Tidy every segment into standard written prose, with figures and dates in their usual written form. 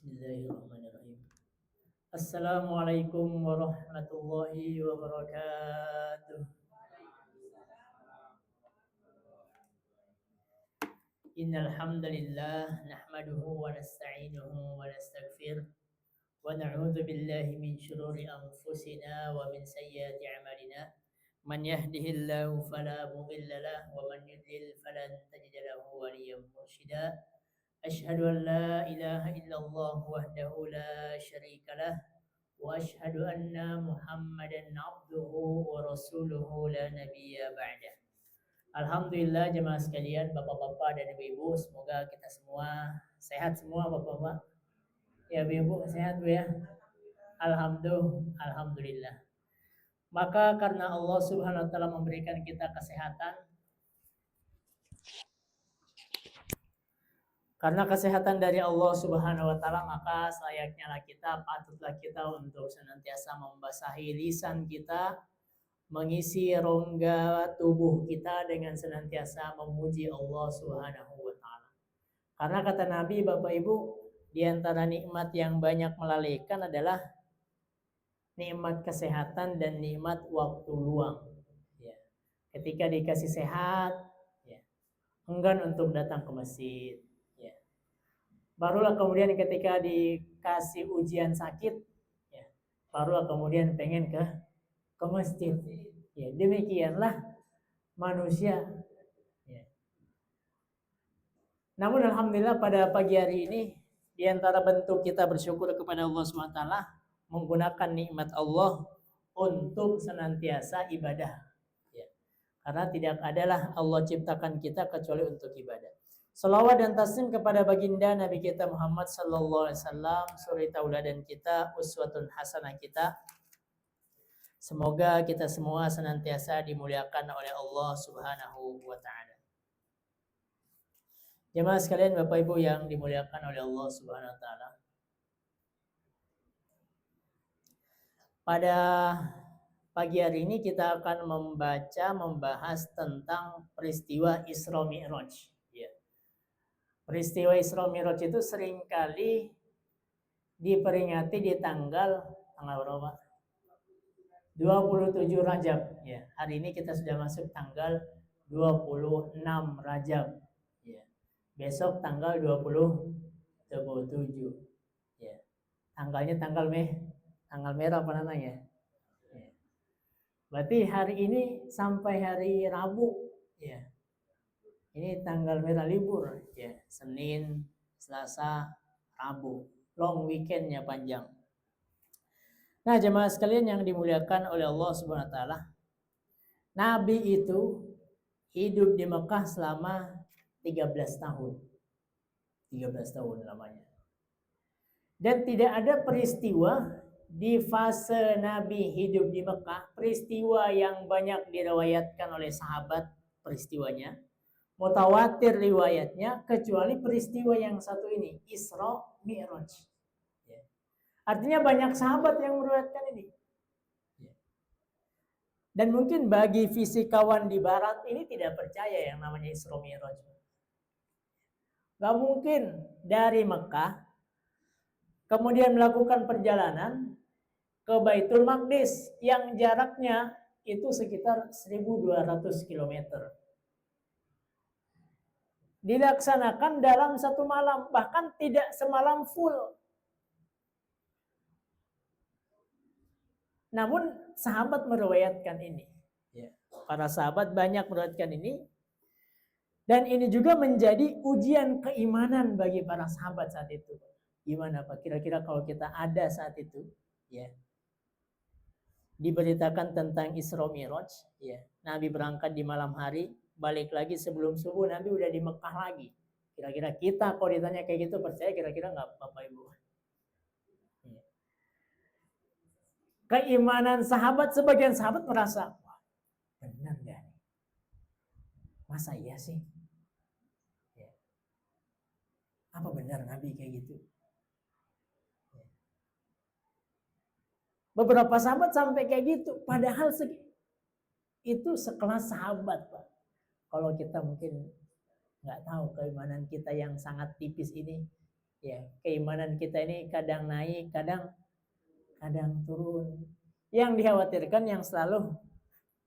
Bismillahirrahmanirrahim. Assalamualaikum warahmatullahi wabarakatuh. Innal hamdalillah nahmaduhu wa nasta'inuhu wa nastaghfiruh wa na'udzu billahi min shururi anfusina wa min sayyiati a'malina. Man yahdihillahu fala mudilla lahu wa man yudlil falan tajida lahu waliyyan mursyida. Asyhadu an la ilaha illallah wahdahu la syarika lah wa asyhadu anna Muhammadan abduhu wa rasuluhu la nabiyya ba'dah. Alhamdulillah jemaah sekalian, bapak-bapak dan ibu-ibu, semoga kita semua sehat semua bapak-bapak. Ya ibu-ibu sehat Bu ya. Alhamdulillah. Maka karena Allah Subhanahu wa taala memberikan kita kesehatan, karena kesehatan dari Allah Subhanahu wa taala, maka selayaknya patutlah kita untuk senantiasa membasahi lisan kita, mengisi rongga tubuh kita dengan senantiasa memuji Allah Subhanahu wa taala. Karena kata Nabi, Bapak Ibu, di antara nikmat yang banyak melalaikan adalah nikmat kesehatan dan nikmat waktu luang. Ya. Ketika dikasih sehat, ya, enggan untuk datang ke masjid. Ya. Barulah kemudian ketika dikasih ujian sakit, ya, barulah kemudian pengen ke masjid. Ya, demikianlah manusia. Ya. Namun alhamdulillah pada pagi hari ini, di antara bentuk kita bersyukur kepada Allah SWT, menggunakan nikmat Allah untuk senantiasa ibadah. Ya. Karena tidak adalah Allah ciptakan kita kecuali untuk ibadah. Salawat dan taslim kepada baginda Nabi kita Muhammad sallallahu alaihi wasallam, suri tauladan kita, uswatun hasanah kita. Semoga kita semua senantiasa dimuliakan oleh Allah Subhanahu wa taala. Jemaah sekalian, Bapak Ibu yang dimuliakan oleh Allah Subhanahu wa taala. Pada pagi hari ini kita akan membahas tentang peristiwa Isra Mi'raj. Ya. Peristiwa Isra Mi'raj itu seringkali diperingati di tanggal berapa? 27 Rajab. Ya, hari ini kita sudah masuk tanggal 26 Rajab. Ya. Besok tanggal 27. Ya. Tanggalnya tanggal merah apa namanya? Ya. Berarti hari ini sampai hari Rabu, ya. Ini tanggal merah libur, ya. Senin, Selasa, Rabu. Long weekendnya panjang. Nah, jemaah sekalian yang dimuliakan oleh Allah Subhanahu wa taala, Nabi itu hidup di Mekah selama 13 tahun. 13 tahun lamanya. Dan tidak ada peristiwa di fase Nabi hidup di Mekah, peristiwa yang banyak diriwayatkan oleh sahabat peristiwanya, mutawatir riwayatnya, kecuali peristiwa yang satu ini, Isra Mi'raj. Artinya banyak sahabat yang meriwayatkan ini. Dan mungkin bagi fisikawan di barat ini tidak percaya yang namanya Isra Mi'raj. Gak mungkin dari Mekah kemudian melakukan perjalanan ke Baitul Maqdis yang jaraknya itu sekitar 1.200 km. Dilaksanakan dalam satu malam, bahkan tidak semalam full. Namun sahabat meriwayatkan ini. Ya. Para sahabat banyak meriwayatkan ini. Dan ini juga menjadi ujian keimanan bagi para sahabat saat itu. Gimana Pak? Kira-kira kalau kita ada saat itu, ya, diberitakan tentang Isra Mi'raj, ya, Nabi berangkat di malam hari, balik lagi sebelum subuh, Nabi udah di Mekah lagi. Kira-kira kita kalau ditanya kayak gitu, percaya kira-kira nggak Bapak Ibu? Ya. Keimanan sahabat, sebagian sahabat merasa, wah, benar gak nih? Masa iya sih? Ya. Apa benar Nabi kayak gitu? Ya. Beberapa sahabat sampai kayak gitu, padahal itu sekelas sahabat, Pak. Kalau kita mungkin nggak tahu keimanan kita yang sangat tipis ini, Ya, keimanan kita ini kadang naik, kadang turun. Yang dikhawatirkan yang selalu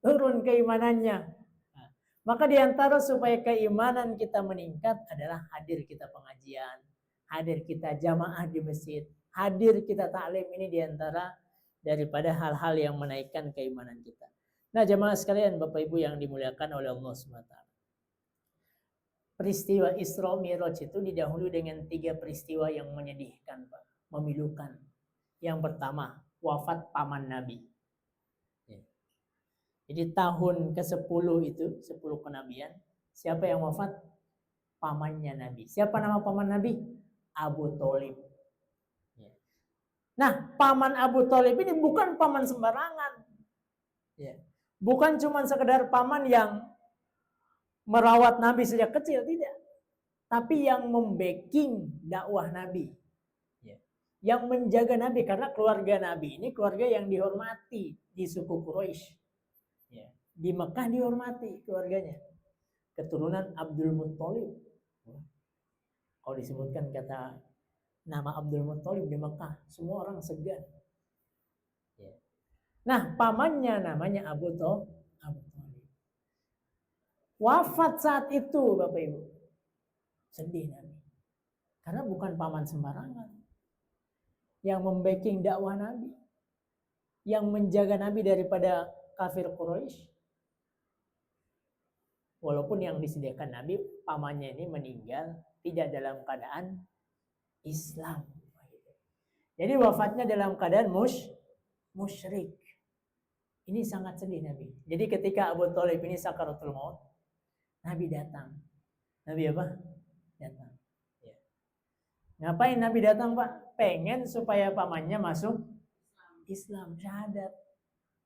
turun keimanannya. Nah, maka diantara supaya keimanan kita meningkat adalah hadir kita pengajian, hadir kita jamaah di masjid, hadir kita taklim. Ini diantara daripada hal-hal yang menaikkan keimanan kita. Nah, jamaah sekalian, Bapak Ibu yang dimuliakan oleh Allah SWT. Peristiwa Isra Mi'raj itu didahului dengan 3 peristiwa yang menyedihkan, Pak, memilukan. Yang pertama, wafat paman Nabi. Jadi tahun ke-10 itu, 10 kenabian, siapa yang wafat? Pamannya Nabi. Siapa nama paman Nabi? Abu Thalib. Nah, paman Abu Thalib ini bukan paman sembarangan. Bukan cuma sekedar paman yang merawat Nabi sejak kecil, tidak. Tapi yang membacking dakwah Nabi. Yang menjaga Nabi, karena keluarga Nabi ini keluarga yang dihormati di suku Quraisy. Di Mekah dihormati keluarganya. Keturunan Abdul Muttalib. Kalau disebutkan kata nama Abdul Muttalib di Mekah, semua orang segan. Nah, pamannya namanya Abu Thalib. Wafat saat itu, Bapak Ibu. Sedih Nabi. Karena bukan paman sembarangan. Yang membacking dakwah Nabi. Yang menjaga Nabi daripada kafir Quraisy. Walaupun yang disediakan Nabi, pamannya ini meninggal tidak dalam keadaan Islam. Jadi wafatnya dalam keadaan musyrik. Ini sangat sedih Nabi. Jadi ketika Abu Thalib ini sakaratul maut, Nabi datang. Nabi apa? Datang. Ya. Ngapain Nabi datang, Pak? Pengen supaya pamannya masuk Islam, syahadat.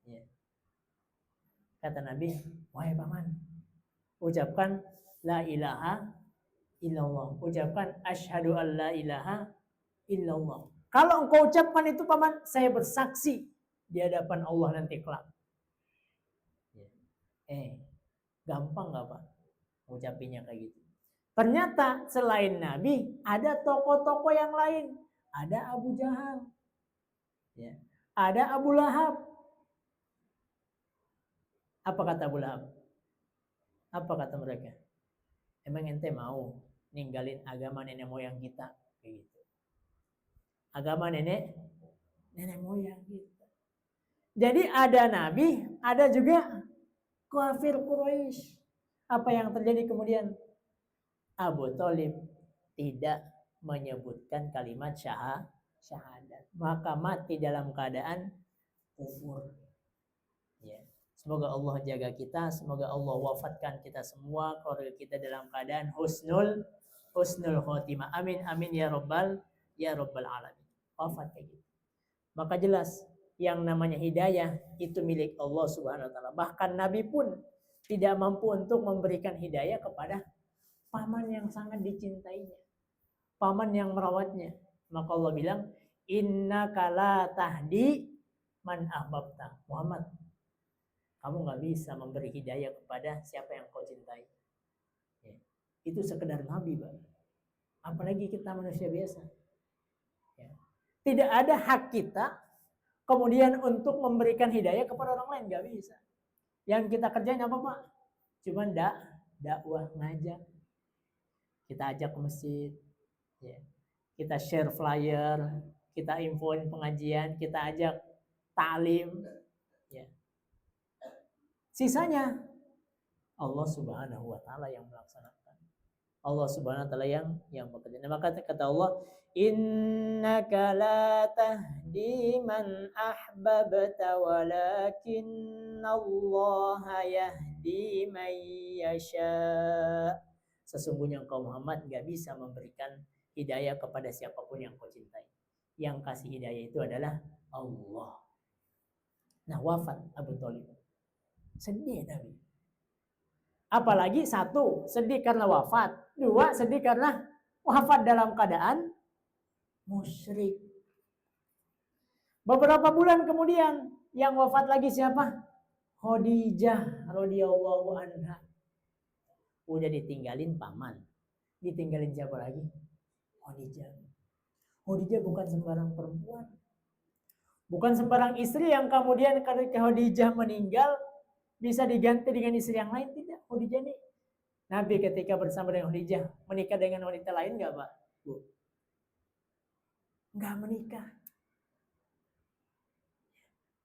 Ya. Kata Nabi, wahai paman, ucapkan la ilaha illallah. Ucapkan asyhadu an la ilaha illallah. Kalau engkau ucapkan itu paman, saya bersaksi di hadapan Allah nanti kelak. Gampang gak Pak ucapinnya kayak gitu? Ternyata selain Nabi ada tokoh-tokoh yang lain. Ada Abu Jahal, ada Abu Lahab. Apa kata Abu Lahab? Apa kata mereka? Emang ente mau ninggalin agama nenek moyang kita? Kayak gitu. Agama nenek moyang kita. Jadi ada Nabi, ada juga kafir Quraisy. Apa yang terjadi kemudian? Abu Thalib tidak menyebutkan kalimat syahadat. Maka mati dalam keadaan kufur. Semoga Allah jaga kita, semoga Allah wafatkan kita semua, keluarga kita dalam keadaan husnul khotimah. Amin amin ya rabbal alamin. Wafat kayak gitu. Maka jelas yang namanya hidayah itu milik Allah Subhanahu wa taala. Bahkan Nabi pun tidak mampu untuk memberikan hidayah kepada paman yang sangat dicintainya, paman yang merawatnya. Maka Allah bilang, innaka la tahdi man ahbabta. Muhammad, kamu nggak bisa memberi hidayah kepada siapa yang kau cintai. Itu sekedar Nabi, Pak. Apalagi kita manusia biasa. Tidak ada hak kita kemudian untuk memberikan hidayah kepada orang lain, nggak bisa. Yang kita kerjain apa, Pak? Cuman dakwah, ngajak. Kita ajak ke masjid, kita share flyer, kita infoin pengajian, kita ajak ta'lim. Sisanya Allah Subhanahu wa taala yang melaksanakan. Allah Subhanahu wa taala yang bekerja. Maka kata Allah, innaka la tahdi man ahbabta walakinallaha yahdi man yasha. Sesungguhnya engkau Muhammad gak bisa memberikan hidayah kepada siapapun yang kau cintai. Yang kasih hidayah itu adalah Allah. Nah, wafat Abu Thalib. Sedih Nabi. Apalagi satu, sedih karena wafat. Dua, sedih karena wafat dalam keadaan musyrik. Beberapa bulan kemudian yang wafat lagi siapa? Khadijah radhiyallahu anha. Udah ditinggalin paman. Ditinggalin siapa lagi? Khadijah. Khadijah bukan sembarang perempuan. Bukan sembarang istri yang kemudian ketika Khadijah meninggal bisa diganti dengan istri yang lain. Tidak. Khadijah ini Nabi ketika bersama dengan Khadijah menikah dengan wanita lain enggak, Pak? Bu? Enggak menikah.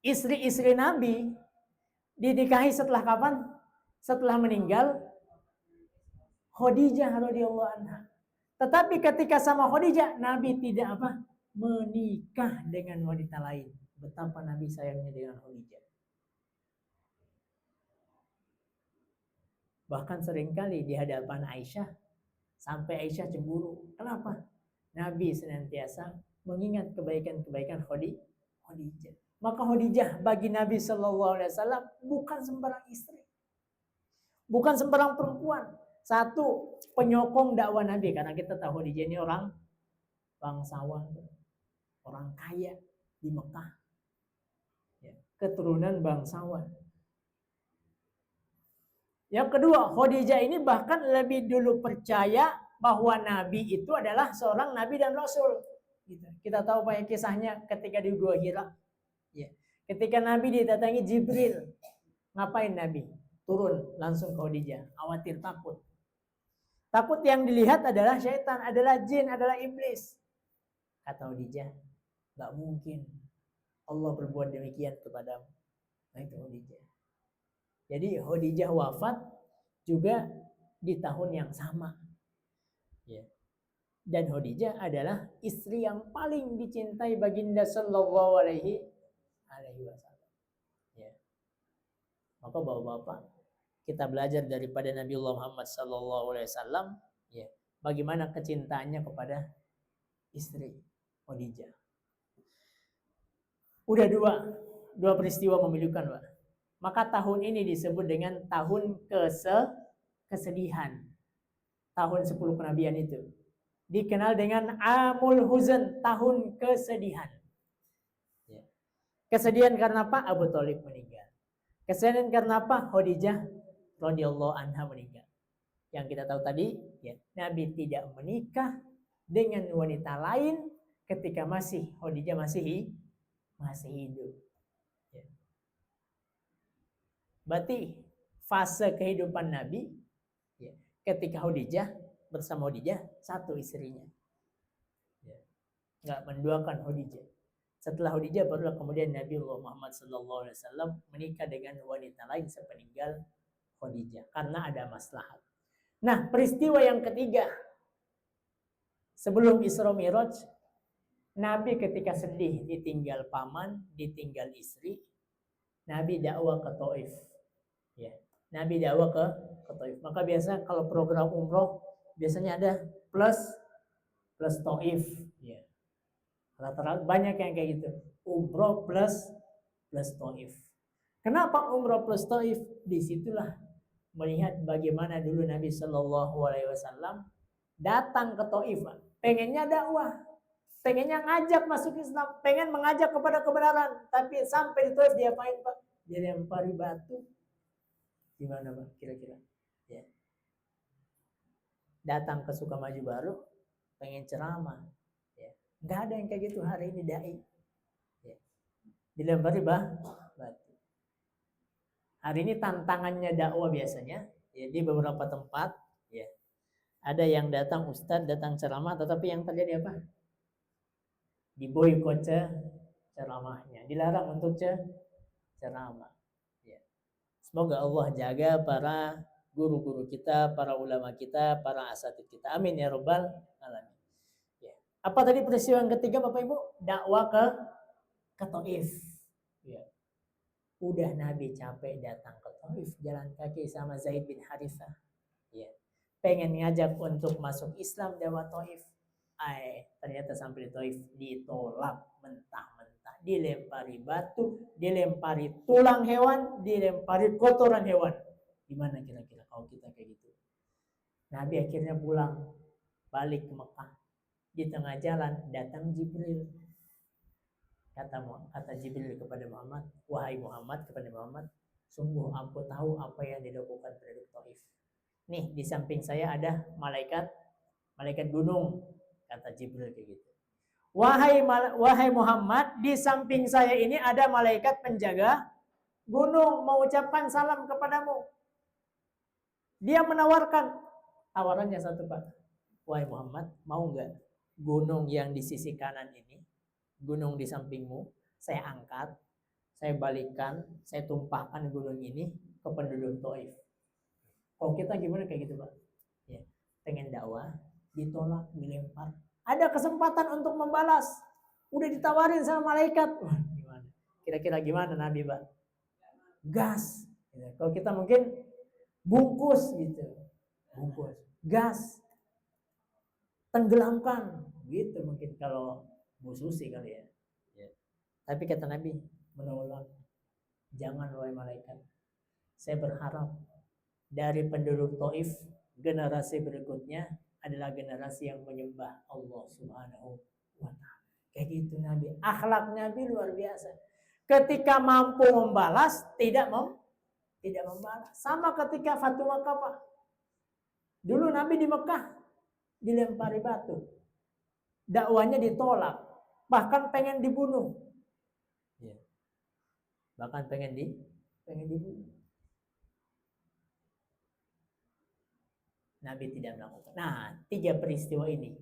Istri-istri Nabi dinikahi setelah kapan? Setelah meninggal Khadijah radhiyallahu anha. Tetapi ketika sama Khadijah, Nabi tidak apa? Menikah dengan wanita lain. Betapa Nabi sayangnya dengan Khadijah. Bahkan seringkali di hadapan Aisyah, sampai Aisyah cemburu. Kenapa? Nabi senantiasa mengingat kebaikan-kebaikan Khadijah. Maka Khadijah bagi Nabi SAW bukan sembarang istri. Bukan sembarang perempuan. Satu, penyokong dakwah Nabi. Karena kita tahu Khadijah ini orang bangsawan. Orang kaya di Mekah. Ya, keturunan bangsawan. Yang kedua, Khadijah ini bahkan lebih dulu percaya bahwa Nabi itu adalah seorang Nabi dan Rasul. Gitu. Kita tahu banyak kisahnya ketika di Gua Hira. Ya. Ketika Nabi didatangi Jibril. Ngapain Nabi? Turun langsung ke Khadijah. Khawatir, takut. Takut yang dilihat adalah syaitan, adalah jin, adalah iblis. Kata Khadijah, gak mungkin Allah berbuat demikian kepadamu. Nah itu Khadijah. Jadi Khadijah wafat juga di tahun yang sama. Ya. Dan Khadijah adalah istri yang paling dicintai baginda sallallahu alaihi wasallam. Ya. Maka bapak-bapak, kita belajar daripada Nabi Muhammad sallallahu alaihi wasallam, ya, bagaimana kecintaannya kepada istri Khadijah. Udah dua peristiwa memilukan, Pak. Maka tahun ini disebut dengan tahun kesedihan. Tahun 10 kenabian itu. Dikenal dengan Amul Huzn, tahun kesedihan. Ya. Kesedihan karena apa? Abu Thalib meninggal. Kesedihan karena apa? Khadijah radhiyallahu anha meninggal. Yang kita tahu tadi, ya, Nabi tidak menikah dengan wanita lain ketika Khadijah masih hidup. Ya. Berarti fase kehidupan Nabi, ya, ketika Khadijah bersama Khadijah satu istrinya. Ya. Nggak menduakan Khadijah. Setelah Khadijah barulah kemudian Nabi Muhammad SAW menikah dengan wanita lain sepeninggal Khadijah karena ada maslahat. Nah, peristiwa yang ketiga sebelum Isra Mi'raj, Nabi ketika sedih ditinggal paman, ditinggal istri, Nabi dakwah ke Taif. Ya, Nabi dakwah ke Taif. Maka biasa kalau program umroh biasanya ada plus Taif. Ya. Rata-rata banyak yang kayak gitu. Umroh plus Taif. Kenapa umroh plus Taif? Disitulah melihat bagaimana dulu Nabi Shallallahu Alaihi Wasallam datang ke Taif, pengennya dakwah, pengennya ngajak masuk Islam, pengen mengajak kepada kebenaran, tapi sampai di Taif dia apain, Pak? Dia lempari batu. Gimana, Pak? Kira-kira? Ya. Datang ke Sukamaju Baru, pengen ceramah. Ya. Nggak ada yang kayak gitu hari ini dai. Ya. Dilempari batu. Hari ini tantangannya dakwah biasanya, ya, di beberapa tempat, ya, ada yang datang ustadz, datang ceramah, tetapi yang terjadi apa? Diboikot ceramahnya, dilarang untuk ceramah. Ya. Semoga Allah jaga para guru-guru kita, para ulama kita, para asatidz kita. Amin ya rabbal alamin. Ya. Apa tadi peristiwa yang ketiga, Bapak Ibu? Dakwah ke Taif. Ya. Udah Nabi capek datang ke Taif, jalan kaki sama Zaid bin Harithah. Ya. Pengen ngajak untuk masuk Islam dakwah Taif. Ternyata sampai di Taif ditolak mentah-mentah, dilempari batu, dilempari tulang hewan, dilempari kotoran hewan. Gimana kira-kira kalau kita kayak gitu? Nabi akhirnya pulang, balik ke Mekah. Di tengah jalan datang Jibril. Kata Jibril kepada Muhammad, wahai Muhammad, kepada Muhammad, sungguh aku tahu apa yang dilakukan penduduk Taif. Nih di samping saya ada malaikat gunung, kata Jibril kayak gitu. Wahai Muhammad, di samping saya ini ada malaikat penjaga gunung mengucapkan salam kepadamu. Dia menawarkan tawarannya satu, Pak. Wahai Muhammad, mau nggak gunung yang di sisi kanan ini, gunung di sampingmu, saya angkat, saya balikan, saya tumpahkan gunung ini ke penduduk Taif. Kalau kita gimana kayak gitu, Pak? Ya, pengen dakwah, ditolak, dilempar. Ada kesempatan untuk membalas. Udah ditawarin sama malaikat. Wah, gimana? Kira-kira gimana Nabi, Pak? Gas. Kalau kita mungkin bungkus gitu. Bungkus. Gas. Tenggelamkan. Gitu mungkin kalau Bu Susi kali ya. Tapi kata Nabi, menolak. Jangan wahai malaikat. Saya berharap dari penduduk Taif generasi berikutnya adalah generasi yang menyembah Allah Subhanahu wa taala. Kayak gitu Nabi. Akhlak Nabi luar biasa. Ketika mampu membalas, tidak membalas. Sama ketika Fatu Makkah, Pak. Dulu Nabi di Mekah dilempari batu. Dakwanya ditolak. Bahkan pengen dibunuh. Bahkan pengen dibunuh. Nabi tidak melakukan. Nah, 3 peristiwa ini.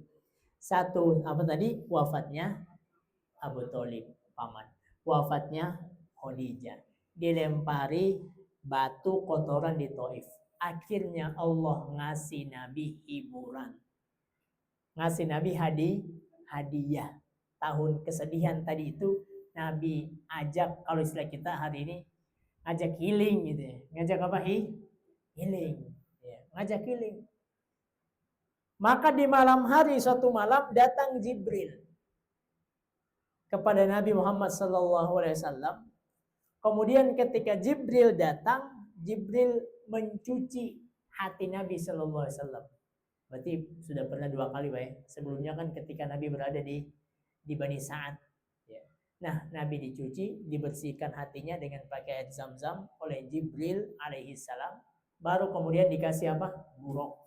Satu, apa tadi? Wafatnya Abu Thalib, paman. Wafatnya Khadijah. Dilempari batu kotoran di Taif. Akhirnya Allah ngasih Nabi hiburan. Ngasih Nabi hadiah. Tahun kesedihan tadi itu Nabi ajak, kalau istilah kita hari ini, ngajak healing gitu ya. Ngajak apa? Healing. Ya, ngajak healing. Maka di malam hari, suatu malam datang Jibril kepada Nabi Muhammad SAW. Kemudian ketika Jibril datang, Jibril mencuci hati Nabi SAW. Berarti sudah pernah 2 kali, Pak ya. Sebelumnya kan ketika Nabi berada di Bani Sa'ad. Ya. Nah, Nabi dicuci, dibersihkan hatinya dengan pakai air Zam-Zam oleh Jibril alaihissalam. Baru kemudian dikasih apa? Buruk.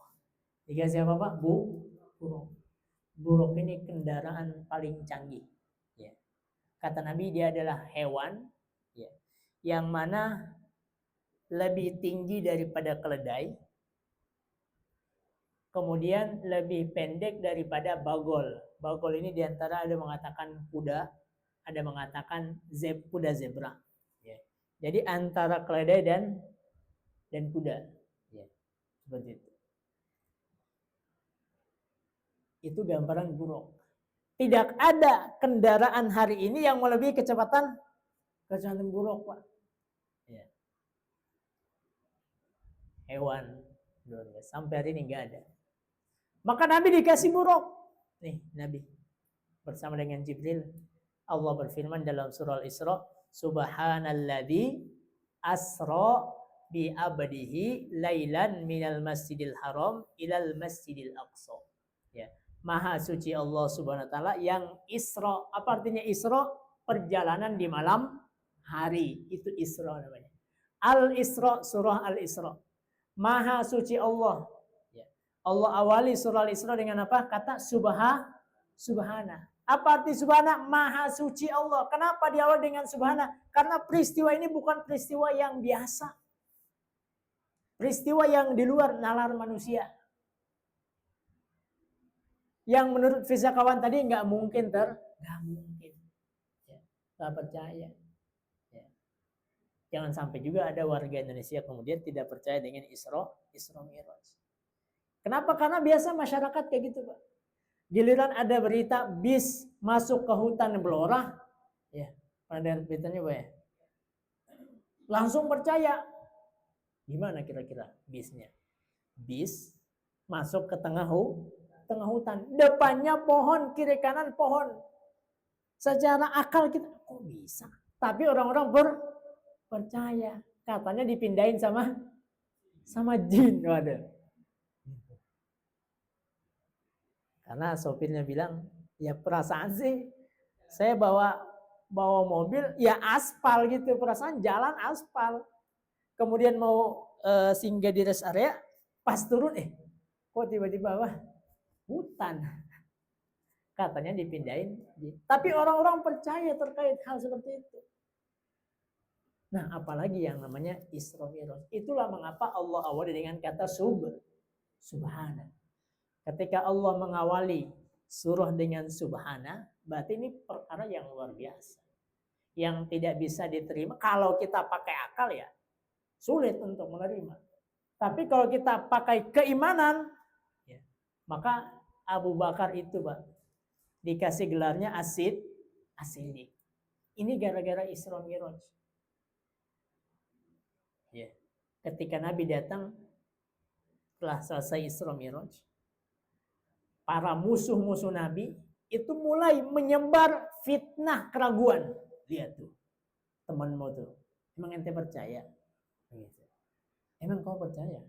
Dikasih apa, Pak? Buruk. Buruk ini kendaraan paling canggih. Ya. Kata Nabi, dia adalah hewan ya, yang mana lebih tinggi daripada keledai, kemudian lebih pendek daripada bagol. Bagol ini diantara ada mengatakan kuda, ada mengatakan kuda zebra. Ya. Jadi antara keledai dan kuda. Ya. Seperti itu. Itu gambaran buruk. Tidak ada kendaraan hari ini yang melebihi kecepatan buruk, Pak. Ya. Hewan. Sampai hari ini nggak ada. Maka Nabi dikasih buruk. Nih, Nabi bersama dengan Jibril. Allah berfirman dalam surah Al-Isra, Subhanalladzi asra bi abdihi lailan minal masjidil haram ilal masjidil aqsa. Ya. Maha suci Allah Subhanahu wa taala yang Isra. Apa artinya Isra? Perjalanan di malam hari. Itu Isra namanya. Al-Isra, surah Al-Isra. Maha suci Allah. Ya. Allah awali surah Al-Isra dengan apa? Kata subhana. Apa arti subhana? Maha suci Allah. Kenapa diawali dengan subhana? Karena peristiwa ini bukan peristiwa yang biasa. Peristiwa yang di luar nalar manusia. Yang menurut fisikawan tadi nggak mungkin nggak mungkin, ya, nggak percaya. Ya. Jangan sampai juga ada warga Indonesia kemudian tidak percaya dengan Isra Mi'raj. Kenapa? Karena biasa masyarakat kayak gitu, Pak. Giliran ada berita bis masuk ke hutan Blora, ya, pernah dengar beritanya, Pak ya? Langsung percaya. Gimana kira-kira bisnya? Bis masuk ke tengah hutan, depannya pohon, kiri kanan pohon. Secara akal kita kok bisa, tapi orang-orang percaya. Katanya dipindahin sama jin. Waduh. Karena sopirnya bilang, ya perasaan sih saya bawa mobil ya aspal gitu, perasaan jalan aspal. Kemudian mau singgah di rest area, pas turun kok tiba-tiba hutan. Katanya dipindahin. Tapi orang-orang percaya terkait hal seperti itu. Nah, apalagi yang namanya Isra Mi'raj. Itulah mengapa Allah awali dengan kata subhana. Ketika Allah mengawali surah dengan subhana, berarti ini perkara yang luar biasa. Yang tidak bisa diterima. Kalau kita pakai akal ya, sulit untuk menerima. Tapi kalau kita pakai keimanan, ya, maka Abu Bakar itu, Pak, dikasih gelarnya As-Siddiq. Ini gara-gara Isra Mi'raj. Ya. Ketika Nabi datang setelah selesai Isra Mi'raj, para musuh-musuh Nabi itu mulai menyebar fitnah keraguan. Lihat tuh, temanmu tuh, emang ente percaya? Emang kau percaya?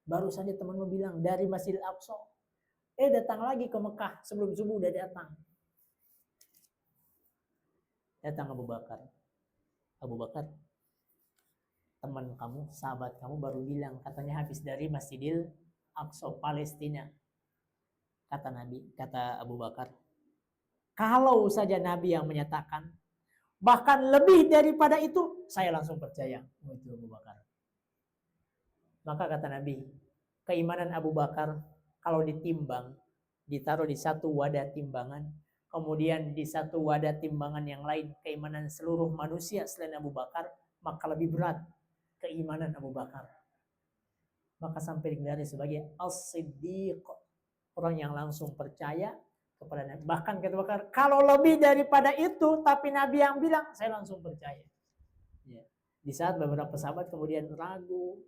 Baru saja temanmu bilang dari Masjidil Aqsa. Datang lagi ke Mekah sebelum subuh udah datang. Datang Abu Bakar. Abu Bakar, teman kamu, sahabat kamu baru bilang katanya habis dari Masjidil Aqsa Palestina. Kata Nabi, kata Abu Bakar, kalau saja Nabi yang menyatakan, bahkan lebih daripada itu, saya langsung percaya. Itu Abu Bakar. Maka kata Nabi, keimanan Abu Bakar kalau ditimbang, ditaruh di satu wadah timbangan, kemudian di satu wadah timbangan yang lain keimanan seluruh manusia selain Abu Bakar, maka lebih berat keimanan Abu Bakar. Maka sampai digelar sebagai As-Siddiq, orang yang langsung percaya kepada Nabi. Bahkan kata Bakar, kalau lebih daripada itu, tapi Nabi yang bilang, saya langsung percaya. Ya. Di saat beberapa sahabat kemudian ragu,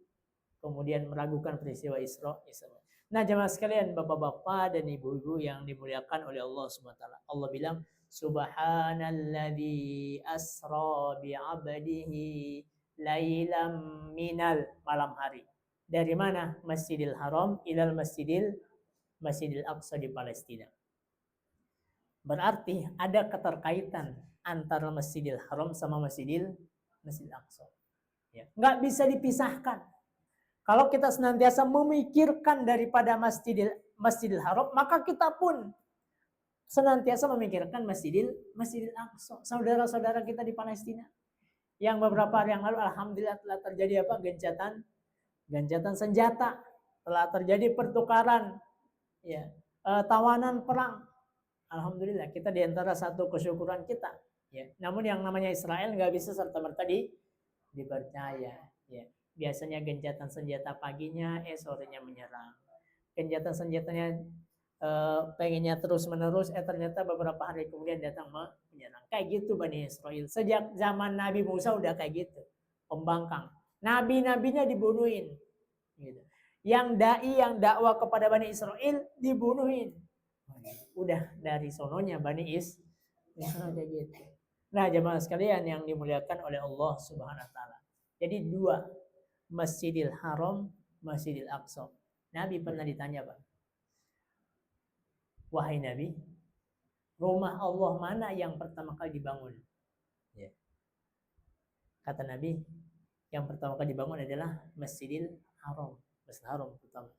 kemudian meragukan peristiwa Isra. Nah, jemaah sekalian, bapak-bapak dan ibu-ibu yang dimuliakan oleh Allah SWT. Allah bilang, Subhanalladzi asra bi'abdihi lailam minal, malam hari. Dari mana? Masjidil Haram ilal Masjidil Aqsa di Palestina. Berarti ada keterkaitan antara Masjidil Haram sama Masjidil Aqsa. Ya. Nggak bisa dipisahkan. Kalau kita senantiasa memikirkan daripada Masjidil Haram, maka kita pun senantiasa memikirkan Masjidil Aqsa. Saudara-saudara kita di Palestina, yang beberapa hari yang lalu, alhamdulillah telah terjadi apa? Gencatan senjata, telah terjadi pertukaran, ya, tawanan perang. Alhamdulillah, kita diantara satu kesyukuran kita. Ya. Namun yang namanya Israel nggak bisa serta-merta dipercaya. Ya. Biasanya gencatan senjata paginya, sorenya menyerang. Gencatan senjatanya pengennya terus menerus, ternyata beberapa hari kemudian datang menyerang. Kayak gitu Bani Israel. Sejak zaman Nabi Musa udah kayak gitu, pembangkang. Nabi-nabinya dibunuhin. Gitu. Yang dai, yang dakwah kepada Bani Israel dibunuhin. Udah dari sononya Bani Israel kayak gitu. Nah, jemaah sekalian yang dimuliakan oleh Allah Subhanahu wa taala. Jadi dua, Masjidil Haram, Masjidil Aqsa. Nabi pernah ditanya, Pak, wahai Nabi, rumah Allah mana yang pertama kali dibangun? Ya. Kata Nabi, yang pertama kali dibangun adalah Masjidil Haram. Masjidil Haram pertama.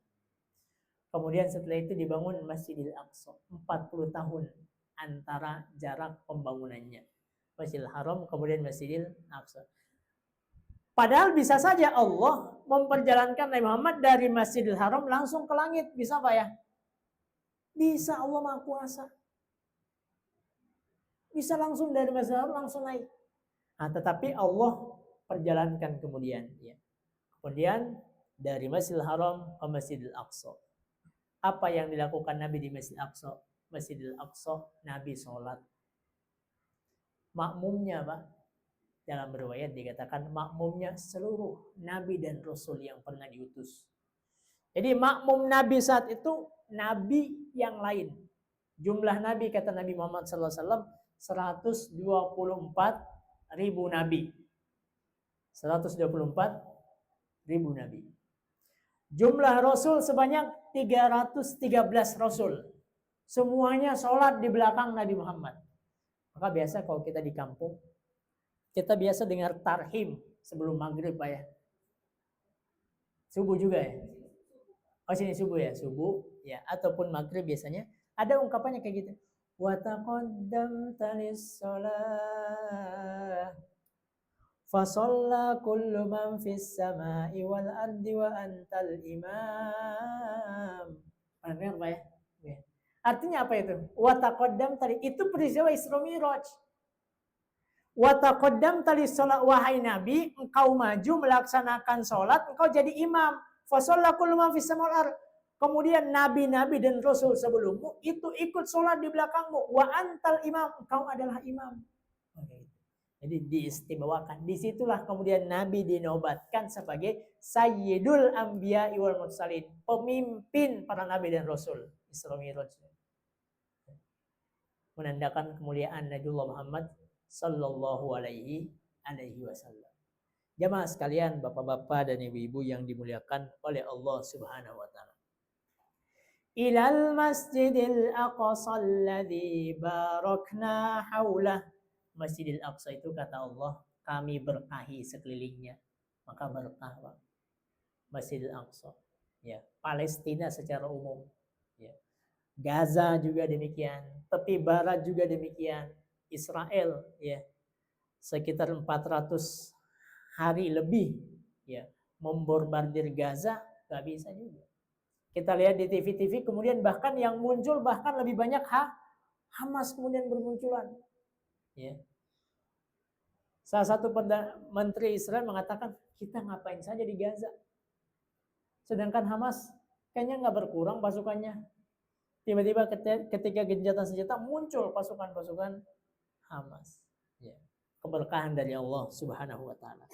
Kemudian setelah itu dibangun Masjidil Aqsa. 40 tahun antara jarak pembangunannya. Masjidil Haram, kemudian Masjidil Aqsa. Padahal bisa saja Allah memperjalankan Nabi Muhammad dari Masjidil Haram langsung ke langit. Bisa Pak ya? Bisa, Allah Maha Kuasa. Bisa langsung dari Masjidil Haram langsung naik. Nah, tetapi Allah perjalankan kemudian. Ya. Kemudian dari Masjidil Haram ke Masjidil Aqsa. Apa yang dilakukan Nabi di Masjidil Aqsa? Masjidil Aqsa, Nabi sholat. Makmumnya Pak, dalam riwayat dikatakan makmumnya seluruh Nabi dan Rasul yang pernah diutus. Jadi makmum Nabi saat itu Nabi yang lain. Jumlah Nabi kata Nabi Muhammad SAW 124.000 Nabi. 124.000 Nabi. Jumlah Rasul sebanyak 313 Rasul. Semuanya sholat di belakang Nabi Muhammad. Maka biasa kalau kita di kampung, kita biasa dengar tarhim sebelum maghrib Pak ya. Subuh juga ya. Oh sini subuh ya, subuh ya, ataupun maghrib biasanya ada ungkapannya kayak gitu. wa taqaddamta lis-shalah fasalla kullu man fis sama'i wal ardi wa antal imam. Benar Pak ya? Ya. Artinya apa itu? Wa taqaddam tadi itu peristiwa Isra Mi'raj. Wa taqaddam tadi salat wahai Nabi, engkau maju melaksanakan salat, engkau jadi imam. Fa shalla kullu man fis samawati wal ard. Kemudian nabi-nabi dan rasul sebelummu itu ikut salat di belakangmu. Wa antal imam, engkau adalah imam. Jadi diistimewakan. Disitulah kemudian Nabi dinobatkan sebagai Sayyidul Anbiya wal Mursalin, pemimpin para nabi dan rasul. Isra Mi'raj menandakan kemuliaan Nabiullah Muhammad sallallahu alaihi wasallam. Jamaah sekalian, bapak-bapak dan ibu-ibu yang dimuliakan oleh Allah Subhanahu wa taala. Ilal Masjidil Aqsa alladzi barakna haulah. Masjidil Aqsa itu kata Allah, kami berkahi sekelilingnya. Maka berkah Pak. Masjidil Aqsa. Ya, Palestina secara umum. Ya. Gaza juga demikian, tepi barat juga demikian, Israel ya. Sekitar 400 hari lebih ya membombardir Gaza, nggak bisa juga. Kita lihat di TV-TV kemudian bahkan yang muncul bahkan lebih banyak Hamas kemudian bermunculan. Ya. Salah satu menteri Israel mengatakan kita ngapain saja di Gaza, sedangkan Hamas kayaknya nggak berkurang pasukannya. Tiba-tiba ketika gencatan senjata muncul pasukan-pasukan Hamas. Ya. Keberkahan dari Allah Subhanahu wa taala.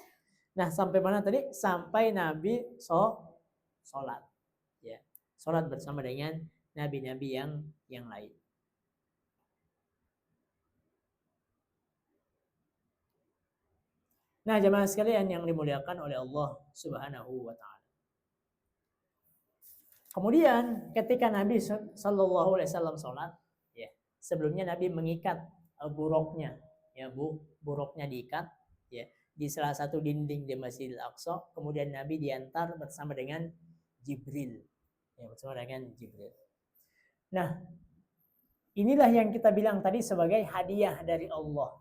Nah, sampai mana tadi? Sampai Nabi sholat. Ya. Sholat bersama dengan nabi-nabi yang lain. Nah, jemaah sekalian yang dimuliakan oleh Allah Subhanahu wa taala. Kemudian ketika Nabi Shallallahu Alaihi Wasallam sholat, ya sebelumnya Nabi mengikat buruknya, ya buruknya diikat, ya di salah satu dinding di Masjidil Aqsa. Kemudian Nabi diantar bersama dengan Jibril, ya bersama dengan Jibril. Nah, inilah yang kita bilang tadi sebagai hadiah dari Allah,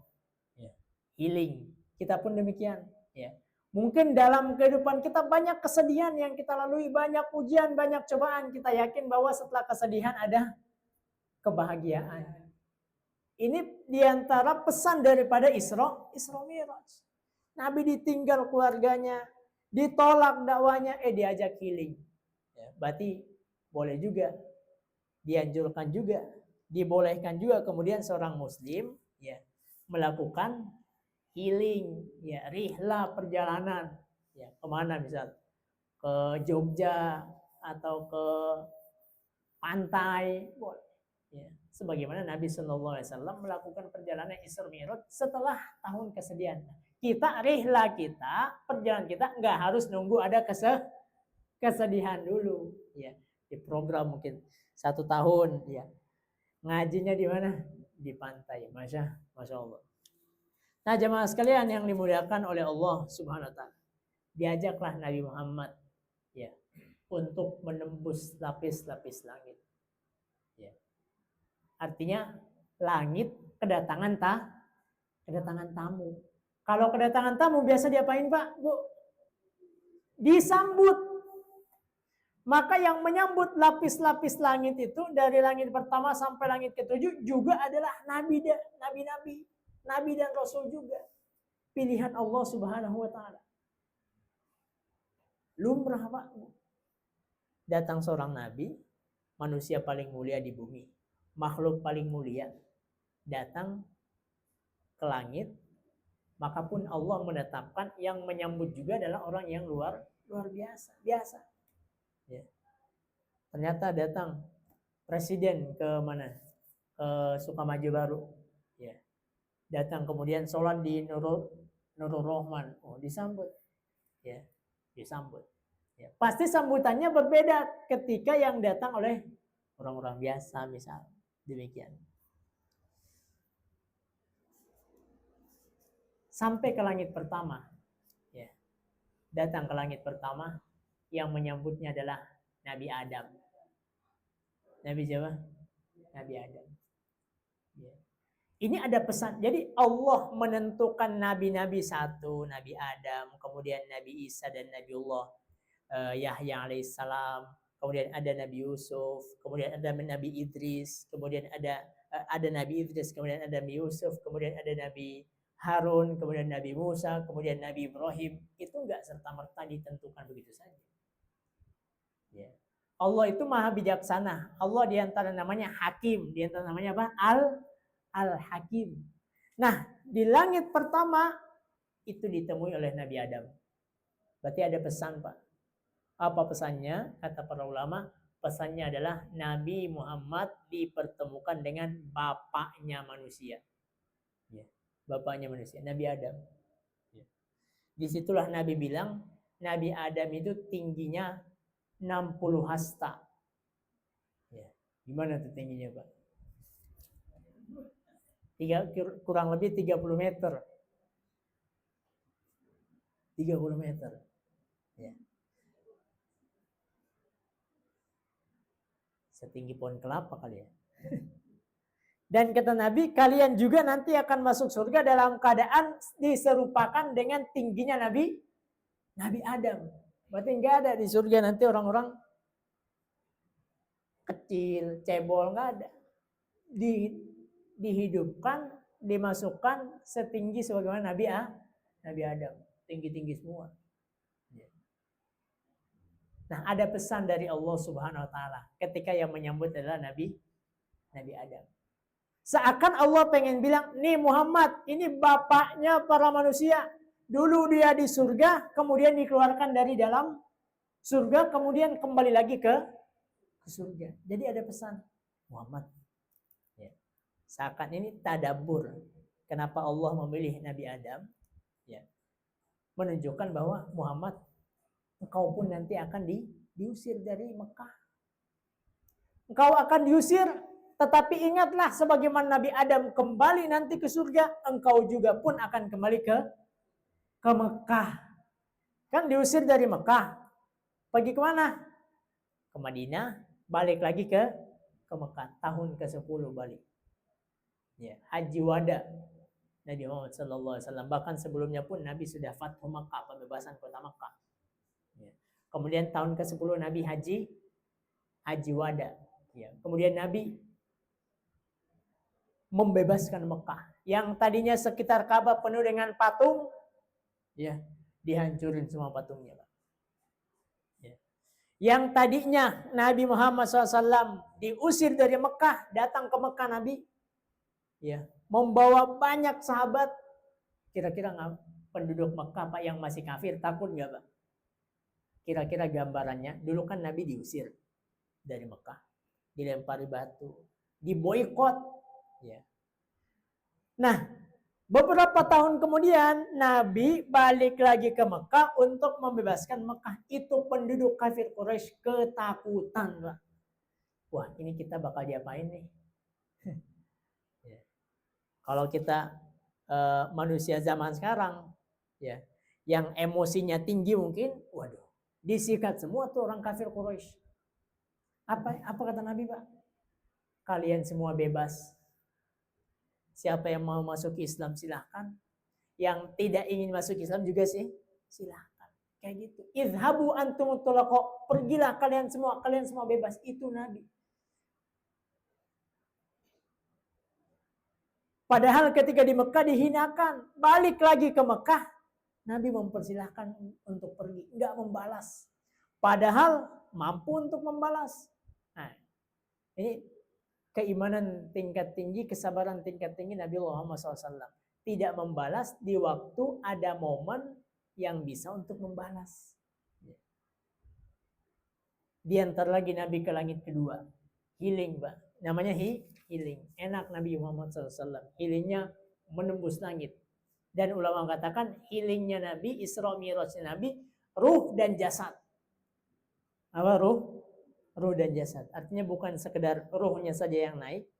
ya. Healing. Kita pun demikian, ya. Mungkin dalam kehidupan kita banyak kesedihan yang kita lalui, banyak ujian, banyak cobaan. Kita yakin bahwa setelah kesedihan ada kebahagiaan. Ini diantara pesan daripada Isra Mi'raj. Nabi ditinggal keluarganya, ditolak dakwanya, diajak healing. Ya, berarti boleh juga, dianjurkan juga, dibolehkan juga kemudian seorang Muslim ya melakukan healing, ya rihlah perjalanan, ya kemana misal ke Jogja atau ke pantai, boleh. Ya, sebagaimana Nabi Shallallahu Alaihi Wasallam melakukan perjalanan Isra Mi'raj setelah tahun kesedihan. Kita rihlah perjalanan kita nggak harus nunggu ada kesedihan dulu, ya di program mungkin 1 tahun, ya ngajinya di mana? Di pantai, masya Allah. Nah jemaah sekalian yang dimuliakan oleh Allah Subhanahu wa taala, diajaklah Nabi Muhammad ya untuk menembus lapis-lapis langit. Ya. Artinya langit kedatangan tamu. Kalau kedatangan tamu biasa diapain Pak? Bu? Disambut. Maka yang menyambut lapis-lapis langit itu dari langit pertama sampai langit ke-7 juga adalah nabi-nabi. Nabi dan Rasul juga. Pilihan Allah Subhanahu wa taala. Lumrah Pak. Datang seorang nabi, manusia paling mulia di bumi, makhluk paling mulia, datang ke langit, maka pun Allah menetapkan yang menyambut juga adalah orang yang luar biasa. Ya. Ternyata datang presiden ke mana? Ke Sukamaju Baru. Ya. Datang kemudian sholat di Nurul Rahman, disambut, ya disambut. Ya. Pasti sambutannya berbeda ketika yang datang oleh orang-orang biasa, misal demikian. Sampai ke langit pertama, ya datang ke langit pertama, yang menyambutnya adalah Nabi Adam. Nabi siapa? Nabi Adam. Ya. Ini ada pesan. Jadi Allah menentukan nabi-nabi satu, Nabi Adam, kemudian Nabi Isa dan Nabiullah Yahya alaihissalam, kemudian ada Nabi Yusuf, kemudian ada Nabi Idris, kemudian ada Nabi Idris, kemudian ada Nabi Yusuf, kemudian ada Nabi Harun, kemudian Nabi Musa, kemudian Nabi Ibrahim. Itu enggak serta-merta ditentukan begitu saja. Ya. Allah itu maha bijaksana. Allah diantara namanya Hakim, diantara namanya apa? Al-Hakim. Nah, di langit pertama itu ditemui oleh Nabi Adam. Berarti ada pesan, Pak. Apa pesannya? Kata para ulama, pesannya adalah Nabi Muhammad dipertemukan dengan bapaknya manusia. Ya, bapaknya manusia, Nabi Adam. Ya. Disitulah Nabi bilang, Nabi Adam itu tingginya 60 hasta. Ya. Gimana tuh tingginya, Pak? Kurang lebih 30 meter. 30 meter. Ya. Setinggi pohon kelapa kali ya. Dan kata Nabi, kalian juga nanti akan masuk surga dalam keadaan diserupakan dengan tingginya Nabi Adam. Berarti enggak ada di surga nanti orang-orang kecil, cebol, enggak ada. Dihidupkan, dimasukkan setinggi sebagaimana Nabi Adam. Tinggi-tinggi semua. Nah, ada pesan dari Allah Subhanahu wa taala ketika yang menyambut adalah Nabi Adam. Seakan Allah pengen bilang, nih Muhammad, ini bapaknya para manusia. Dulu dia di surga, kemudian dikeluarkan dari dalam surga, kemudian kembali lagi ke surga. Jadi ada pesan, Muhammad. Ya. Seakan ini tadabbur. Kenapa Allah memilih Nabi Adam? Ya. Menunjukkan bahwa Muhammad, engkau pun nanti akan diusir dari Mekah. Engkau akan diusir, tetapi ingatlah sebagaimana Nabi Adam kembali nanti ke surga, engkau juga pun akan kembali ke Mekah. Kan diusir dari Mekah. Pergi kemana? Ke Madinah, balik lagi ke Mekah. Tahun ke-10 balik. Ya, Haji Wada. Nabi Muhammad SAW. Bahkan sebelumnya pun Nabi sudah Fathu Makkah, pembebasan kota Makkah. Ya. Kemudian tahun ke-10 Nabi Haji Wada. Ya. Kemudian Nabi membebaskan Mekah. Yang tadinya sekitar Ka'bah penuh dengan patung, ya, dihancurin semua patungnya, Pak. Ya. Yang tadinya Nabi Muhammad SAW diusir dari Mekah, datang ke Mekah Nabi, ya, membawa banyak sahabat. Kira-kira penduduk Mekah, Pak, yang masih kafir takut nggak, Pak? Kira-kira gambarannya, dulu kan Nabi diusir dari Mekah, dilempari batu, diboikot, ya. Nah, beberapa tahun kemudian Nabi balik lagi ke Mekah untuk membebaskan Mekah. Itu penduduk kafir Quraisy ketakutan, Pak. Wah, ini kita bakal diapain nih? Ya. Kalau kita manusia zaman sekarang, ya, yang emosinya tinggi mungkin, waduh, disikat semua tuh orang kafir Quraisy. Apa kata Nabi, Pak? Kalian semua bebas. Siapa yang mau masuk Islam silahkan. Yang tidak ingin masuk Islam juga sih silahkan. Kayak gitu. Idhabu antum tulaqo. Pergilah kalian semua bebas. Itu Nabi. Padahal ketika di Mekah dihinakan, balik lagi ke Mekah, Nabi mempersilahkan untuk pergi, enggak membalas. Padahal mampu untuk membalas. Nah, ini keimanan tingkat tinggi, kesabaran tingkat tinggi Nabi Muhammad SAW. Tidak membalas di waktu ada momen yang bisa untuk membalas. Di antara lagi Nabi ke langit kedua. Healing, Pak. Namanya healing. Enak Nabi Muhammad SAW. Healingnya menembus langit. Dan ulama mengatakan healingnya Nabi, Isra Mi'rajnya Nabi, ruh dan jasad. Apa ruh? Ruh dan jasad. Artinya bukan sekedar ruhnya saja yang naik,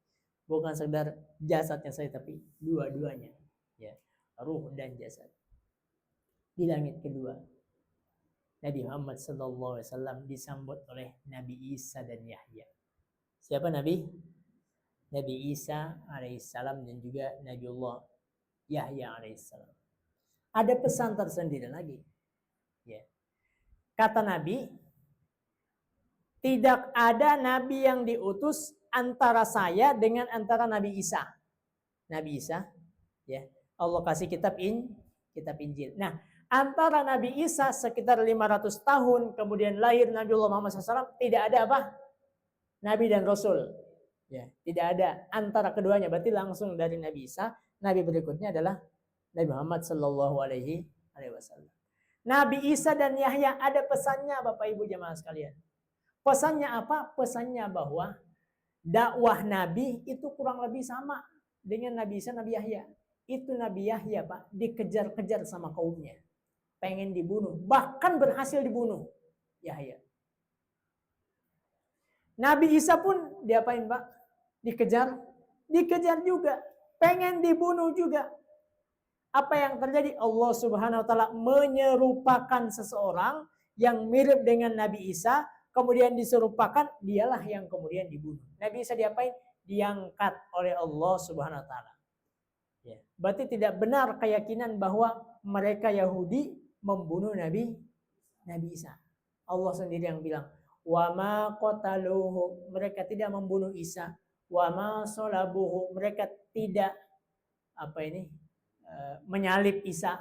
bukan sekedar jasadnya saja, tapi dua-duanya. Ya, ruh dan jasad. Di langit kedua, Nabi Muhammad SAW disambut oleh Nabi Isa dan Yahya. Siapa Nabi? Nabi Isa alaihissalam dan juga Nabiullah Yahya alaihissalam. Ada pesan tersendiri lagi. Ya. Kata Nabi, tidak ada nabi yang diutus antara saya dengan antara Nabi Isa. Nabi Isa, ya. Allah kasih kitab Injil. Nah, antara Nabi Isa sekitar 500 tahun kemudian lahir Nabiullah Muhammad SAW, tidak ada apa? Nabi dan Rasul. Ya, tidak ada antara keduanya. Berarti langsung dari Nabi Isa, Nabi berikutnya adalah Nabi Muhammad Sallallahu Alaihi Wasallam. Nabi Isa dan Yahya ada pesannya, Bapak Ibu jamaah sekalian. Pesannya apa? Pesannya bahwa dakwah Nabi itu kurang lebih sama dengan Nabi Isa, Nabi Yahya. Itu Nabi Yahya, Pak, dikejar-kejar sama kaumnya. Pengen dibunuh, bahkan berhasil dibunuh Yahya. Nabi Isa pun diapain, Pak? Dikejar juga, pengen dibunuh juga. Apa yang terjadi? Allah Subhanahu wa taala menyerupakan seseorang yang mirip dengan Nabi Isa, kemudian diserupakan, dialah yang kemudian dibunuh. Nabi Isa diapain? Diangkat oleh Allah Subhanahu wa taala. Ya. Berarti tidak benar keyakinan bahwa mereka Yahudi membunuh Nabi Isa. Allah sendiri yang bilang, wa ma qataluhu, mereka tidak membunuh Isa. Wa ma salabuhu, mereka tidak menyalib Isa.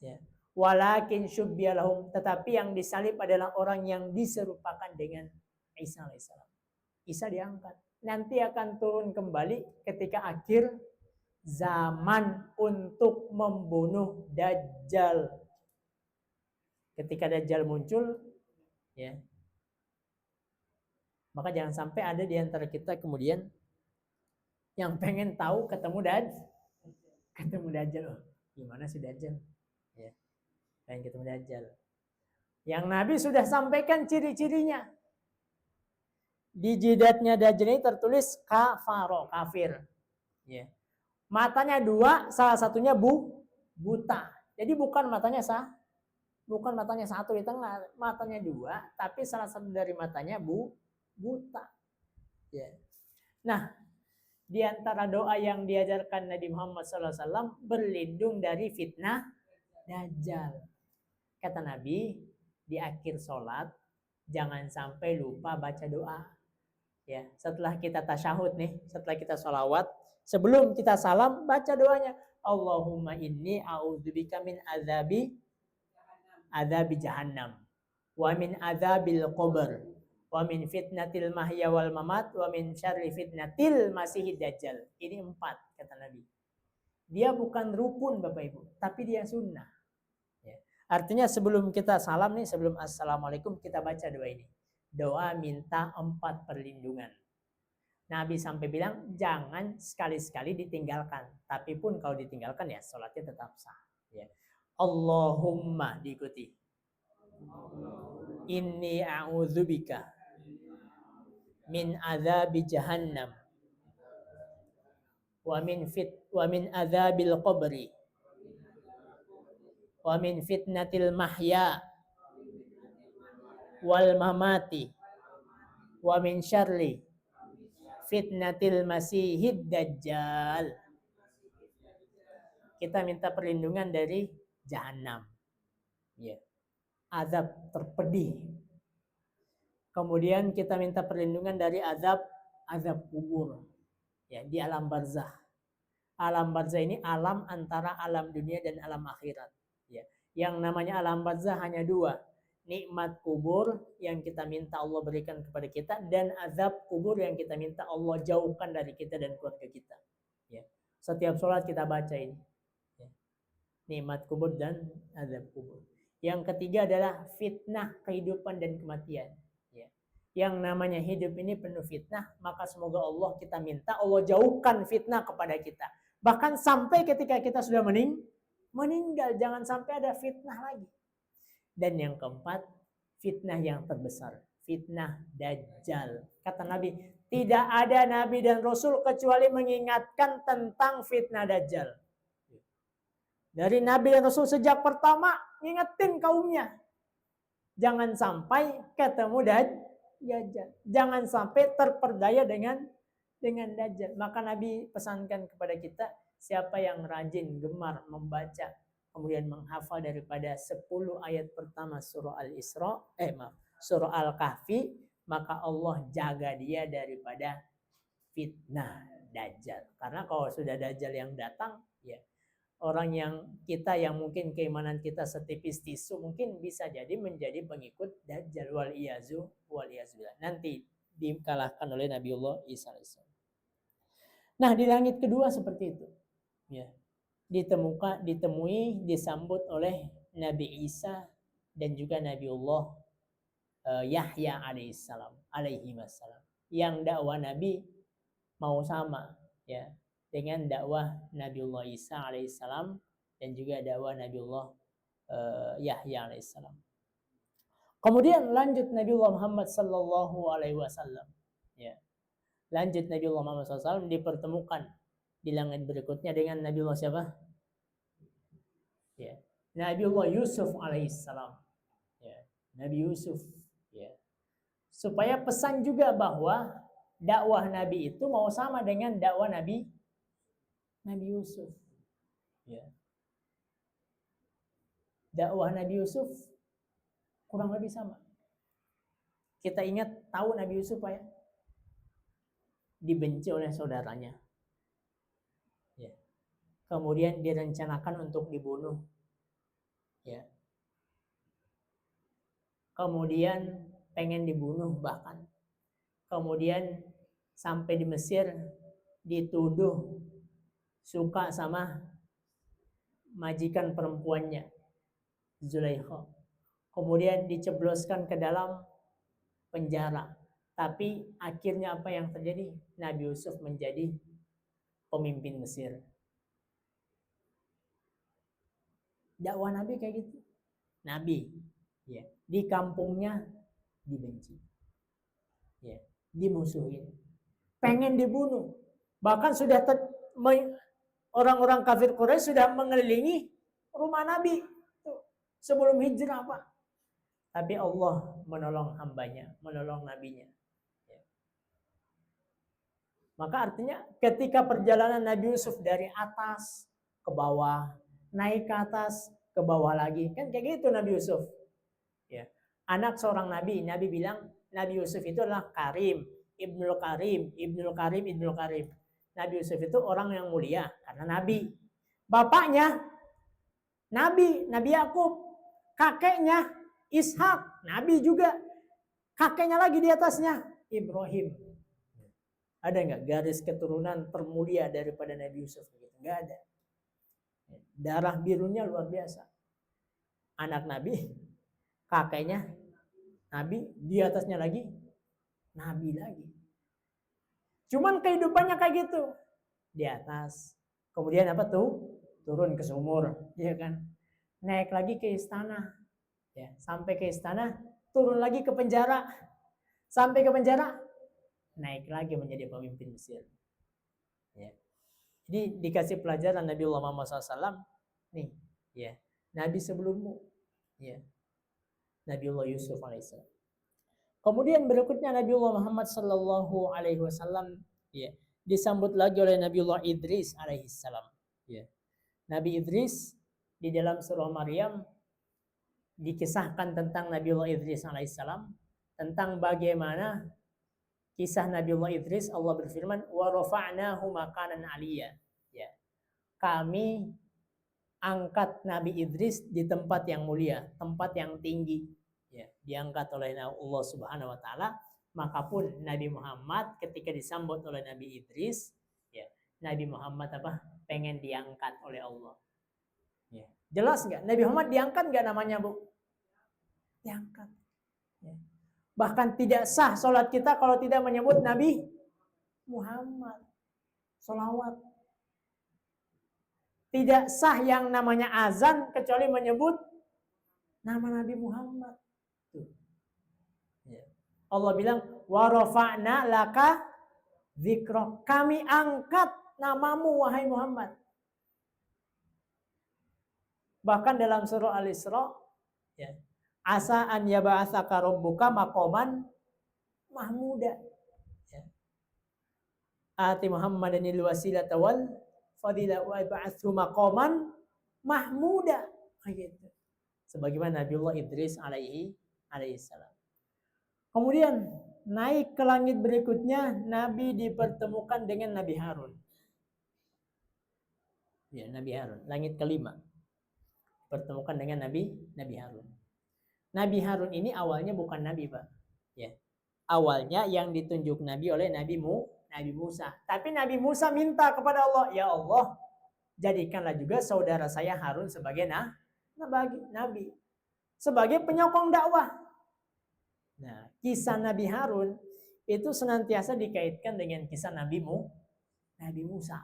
Ya. Walakin syubbiha lahum, tetapi yang disalib adalah orang yang diserupakan dengan Isa alaihissalam. Isa diangkat. Nanti akan turun kembali ketika akhir zaman untuk membunuh Dajjal. Ketika Dajjal muncul, ya, maka jangan sampai ada di antara kita kemudian yang pengen tahu ketemu Dajjal. Oh, gimana sih Dajjal? Ya, pengen ketemu Dajjal. Yang Nabi sudah sampaikan ciri-cirinya. Di jidatnya Dajjal ini tertulis kafaro, kafir. Ya. Matanya dua, salah satunya buta. Jadi bukan matanya satu di tengah, matanya dua, tapi salah satu dari matanya buta. Ya. Nah, di antara doa yang diajarkan Nabi Muhammad SAW, berlindung dari fitnah Dajjal. Kata Nabi, di akhir sholat jangan sampai lupa baca doa. Ya, setelah kita tasyahud nih, setelah kita sholawat, sebelum kita salam, baca doanya. Allahumma inni a'udzubika min adzabi jahannam, wa min adzabil qabr, wa min fitnatil mahya wal mamat, wa min syarri fitnatil masihid dajjal. Ini 4 kata Nabi. Dia bukan rukun Bapak Ibu, tapi dia sunnah. Ya. Artinya sebelum kita salam nih, sebelum assalamualaikum, kita baca doa ini. Doa minta 4 perlindungan. Nabi sampai bilang jangan sekali-sekali ditinggalkan. Tapi pun kalau ditinggalkan ya sholatnya tetap sah. Ya. Allahumma diikuti. Inni a'udzubika min adzabi jahannam wa min adzabil qabri wa min fitnatil mahya wal mamati wa min syarri fitnatil masihid dajjal. Kita minta perlindungan dari jahanam. Ya. Azab terpedih. Kemudian kita minta perlindungan dari azab kubur. Ya, di alam barzah. Alam barzah ini alam antara alam dunia dan alam akhirat. Ya. Yang namanya alam barzah hanya 2. Nikmat kubur yang kita minta Allah berikan kepada kita, dan azab kubur yang kita minta Allah jauhkan dari kita dan keluarga kita. Ya. Setiap sholat kita baca ini. Ya. Nikmat kubur dan azab kubur. Yang ketiga adalah fitnah kehidupan dan kematian. Ya. Yang namanya hidup ini penuh fitnah, maka semoga Allah kita minta Allah jauhkan fitnah kepada kita. Bahkan sampai ketika kita sudah meninggal, jangan sampai ada fitnah lagi. Dan yang keempat, fitnah yang terbesar, fitnah Dajjal. Kata Nabi, tidak ada Nabi dan Rasul kecuali mengingatkan tentang fitnah Dajjal. Dari Nabi dan Rasul sejak pertama ngingetin kaumnya. Jangan sampai ketemu Dajjal. Jangan sampai terperdaya dengan dengan Dajjal. Maka Nabi pesankan kepada kita, siapa yang rajin gemar membaca kemudian menghafal daripada 10 ayat pertama surah Al-Isra, surah Al-Kahfi, maka Allah jaga dia daripada fitnah Dajjal. Karena kalau sudah Dajjal yang datang, ya orang yang kita yang mungkin keimanan kita setipis tisu mungkin bisa jadi menjadi pengikut Dajjal, wal iyazu billah. Nanti dikalahkan oleh Nabiullah Isa alaihissalam. Nah, di langit kedua seperti itu. Ya. Ditemui, disambut oleh Nabi Isa dan juga Nabiullah Yahya alaihissalam, yang dakwah Nabi mau sama, ya, dengan dakwah Nabiullah Isa alaihissalam dan juga dakwah Nabiullah Yahya alaihissalam. Kemudian lanjut Nabiullah Muhammad sallallahu alaihi wasallam, ya. Lanjut Nabiullah Muhammad SAW dipertemukan di langit berikutnya dengan Nabiullah siapa? Ya, Nabiullah Yusuf alaihissalam. Ya, Nabi Yusuf. Ya. Supaya pesan juga bahwa dakwah Nabi itu mau sama dengan dakwah Nabi Yusuf. Ya. Dakwah Nabi Yusuf kurang lebih sama. Kita ingat tahu Nabi Yusuf ya? Dibenci oleh saudaranya. Ya. Kemudian direncanakan untuk dibunuh. Ya. Kemudian pengen dibunuh bahkan. Kemudian sampai di Mesir dituduh suka sama majikan perempuannya, Zulaikha. Kemudian dicebloskan ke dalam penjara. Tapi akhirnya apa yang terjadi? Nabi Yusuf menjadi pemimpin Mesir. Dakwah Nabi kayak gitu. Nabi, ya, di kampungnya dibenci, ya, dimusuhin, pengen dibunuh. Bahkan sudah orang-orang kafir Quraisy sudah mengelilingi rumah Nabi sebelum hijrah, Pak. Tapi Allah menolong hambanya, menolong nabinya. Ya. Maka artinya ketika perjalanan Nabi Yusuf dari atas ke bawah, naik ke atas ke bawah lagi, kan kayak gitu Nabi Yusuf. Ya. Anak seorang nabi, Nabi bilang Nabi Yusuf itu adalah Karim, Ibnul Karim, Ibnul Karim, Ibnul Karim. Nabi Yusuf itu orang yang mulia karena nabi. Bapaknya Nabi Yakub, kakeknya Ishak, Nabi juga. Kakeknya lagi di atasnya, Ibrahim. Ada nggak garis keturunan termulia daripada Nabi Yusuf? Nggak ada. Darah birunya luar biasa. Anak Nabi, kakeknya Nabi, di atasnya lagi Nabi lagi. Cuman kehidupannya kayak gitu. Di atas. Kemudian apa tuh? Turun ke sumur, ya kan? Naik lagi ke istana. Ya, sampai ke istana, turun lagi ke penjara. Sampai ke penjara, naik lagi menjadi pemimpin Mesir. Ya. Jadi dikasih pelajaran Nabi Muhammad SAW, nih, ya, Nabi sebelummu, ya, Nabiullah Yusuf alaihissalam. Kemudian berikutnya Nabiullah Muhammad Sallallahu Alaihi Wasallam, ya, disambut lagi oleh Nabiullah Idris alaihissalam. Ya. Nabi Idris di dalam surah Maryam dikisahkan tentang Nabiullah Idris alaihissalam, tentang bagaimana kisah Nabiullah Idris. Allah berfirman, wa rafa'nahu makanan aliyya. Ya. Kami angkat Nabi Idris di tempat yang mulia, tempat yang tinggi. Ya, diangkat oleh Allah Subhanahu wa taala. Maka pun Nabi Muhammad ketika disambut oleh Nabi Idris, ya, Nabi Muhammad apa? Pengen diangkat oleh Allah. Ya. Jelas nggak? Nabi Muhammad diangkat nggak namanya, Bu? Diangkat. Ya. Bahkan tidak sah sholat kita kalau tidak menyebut Nabi Muhammad. Sholawat. Tidak sah yang namanya azan kecuali menyebut nama Nabi Muhammad. Tuh. Ya. Allah bilang, wa rafa'na laka dzikra. Kami angkat namamu wahai Muhammad. Bahkan dalam surah Al-Isra, ya, asa an yab'atsaka rabbuka maqaman mahmuda. Ya. ati Muhammadanil wasilata wal fadilah wa ba'athu maqaman mahmuda. Gitu. Sebagaimana Nabiullah Idris alaihi salam. Kemudian naik ke langit berikutnya, Nabi dipertemukan dengan Nabi Harun. Ya, Nabi Harun, langit kelima. Pertemukan dengan Nabi Harun. Nabi Harun ini awalnya bukan Nabi, Pak. Ya. Awalnya yang ditunjuk Nabi oleh Nabi Musa. Tapi Nabi Musa minta kepada Allah, ya Allah, jadikanlah juga saudara saya Harun sebagai Nabi. Sebagai penyokong dakwah. Nah, kisah Nabi Harun itu senantiasa dikaitkan dengan kisah Nabi Musa.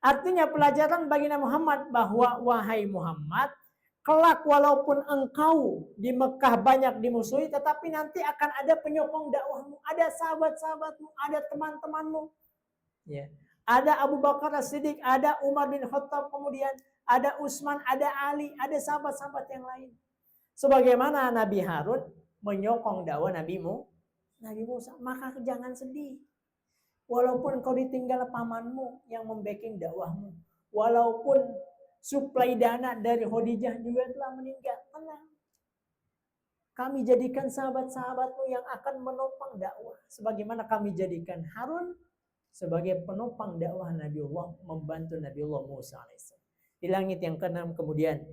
Artinya pelajaran bagi Nabi Muhammad bahwa wahai Muhammad, kelak walaupun engkau di Mekah banyak dimusuhi, tetapi nanti akan ada penyokong dakwahmu, ada sahabat-sahabatmu, ada teman-temanmu. Ya. Ada Abu Bakar As-Siddiq, ada Umar bin Khattab, kemudian ada Utsman, ada Ali, ada sahabat-sahabat yang lain. Sebagaimana Nabi Harun menyokong dakwah Nabi Musa, maka jangan sedih. Walaupun kau ditinggal pamanmu yang membacking dakwahmu, walaupun suplai dana dari Khadijah juga telah meninggal, tenang. Kami jadikan sahabat-sahabatmu yang akan menopang dakwah, sebagaimana kami jadikan Harun sebagai penopang dakwah Nabiullah, membantu Nabiullah Musa alaihissalam. Di langit yang keenam kemudian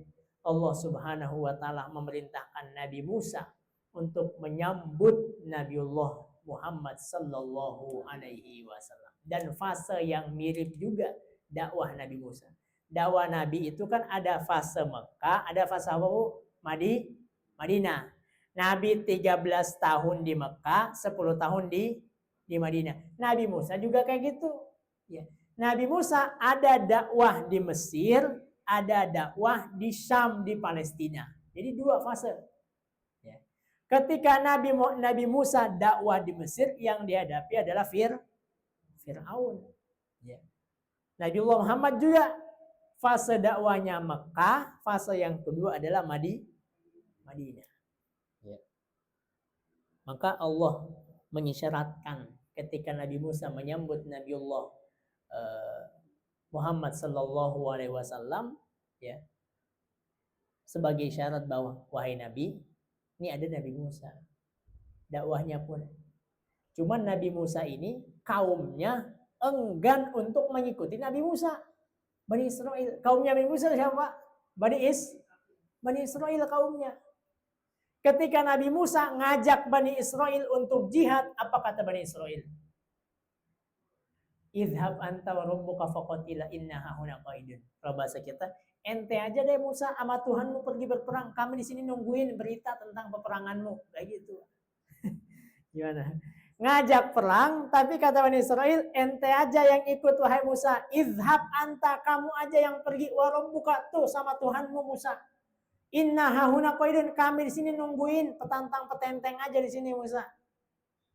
Allah Subhanahu wa taala memerintahkan Nabi Musa untuk menyambut Nabiullah Muhammad sallallahu alaihi wasallam. Dan fase yang mirip juga dakwah Nabi Musa. Dakwah Nabi itu kan ada fase Mekah, ada fase apa, Bu? Madinah. Nabi 13 tahun di Mekah, 10 tahun di Madinah. Nabi Musa juga kayak gitu. Ya. Nabi Musa ada dakwah di Mesir, ada dakwah di Syam, di Palestina. Jadi dua fase. Ya. Ketika Nabi Musa dakwah di Mesir, yang dihadapi adalah Fir'aun. Ya. Nabiullah Muhammad juga fase dakwahnya Mekah, fase yang kedua adalah Madinah. Ya. Maka Allah mengisyaratkan ketika Nabi Musa menyambut Nabiullah Muhammad sallallahu alaihi wasallam, ya, sebagai syarat bahwa wahai Nabi, ini ada Nabi Musa. Dakwahnya pun. Cuman Nabi Musa ini kaumnya enggan untuk mengikuti Nabi Musa. Bani Israel. Kaumnya Nabi Musa siapa? Bani Israel kaumnya. Ketika Nabi Musa ngajak Bani Israel untuk jihad, apa kata Bani Israel? Idhab anta wa rabbuka faqatila inna hahuna qaidun. Kalau bahasa kita, ente aja deh Musa sama Tuhanmu pergi berperang. Kami di sini nungguin berita tentang peperanganmu. Kayak gitu. Gimana? Ngajak perang, tapi kata Bani Israel, ente aja yang ikut wahai Musa. Idhab anta, kamu aja yang pergi, wa rabbuka, tuh sama Tuhanmu Musa. Inna hahuna qaidun, kami di sini nungguin petantang petenteng aja di sini Musa.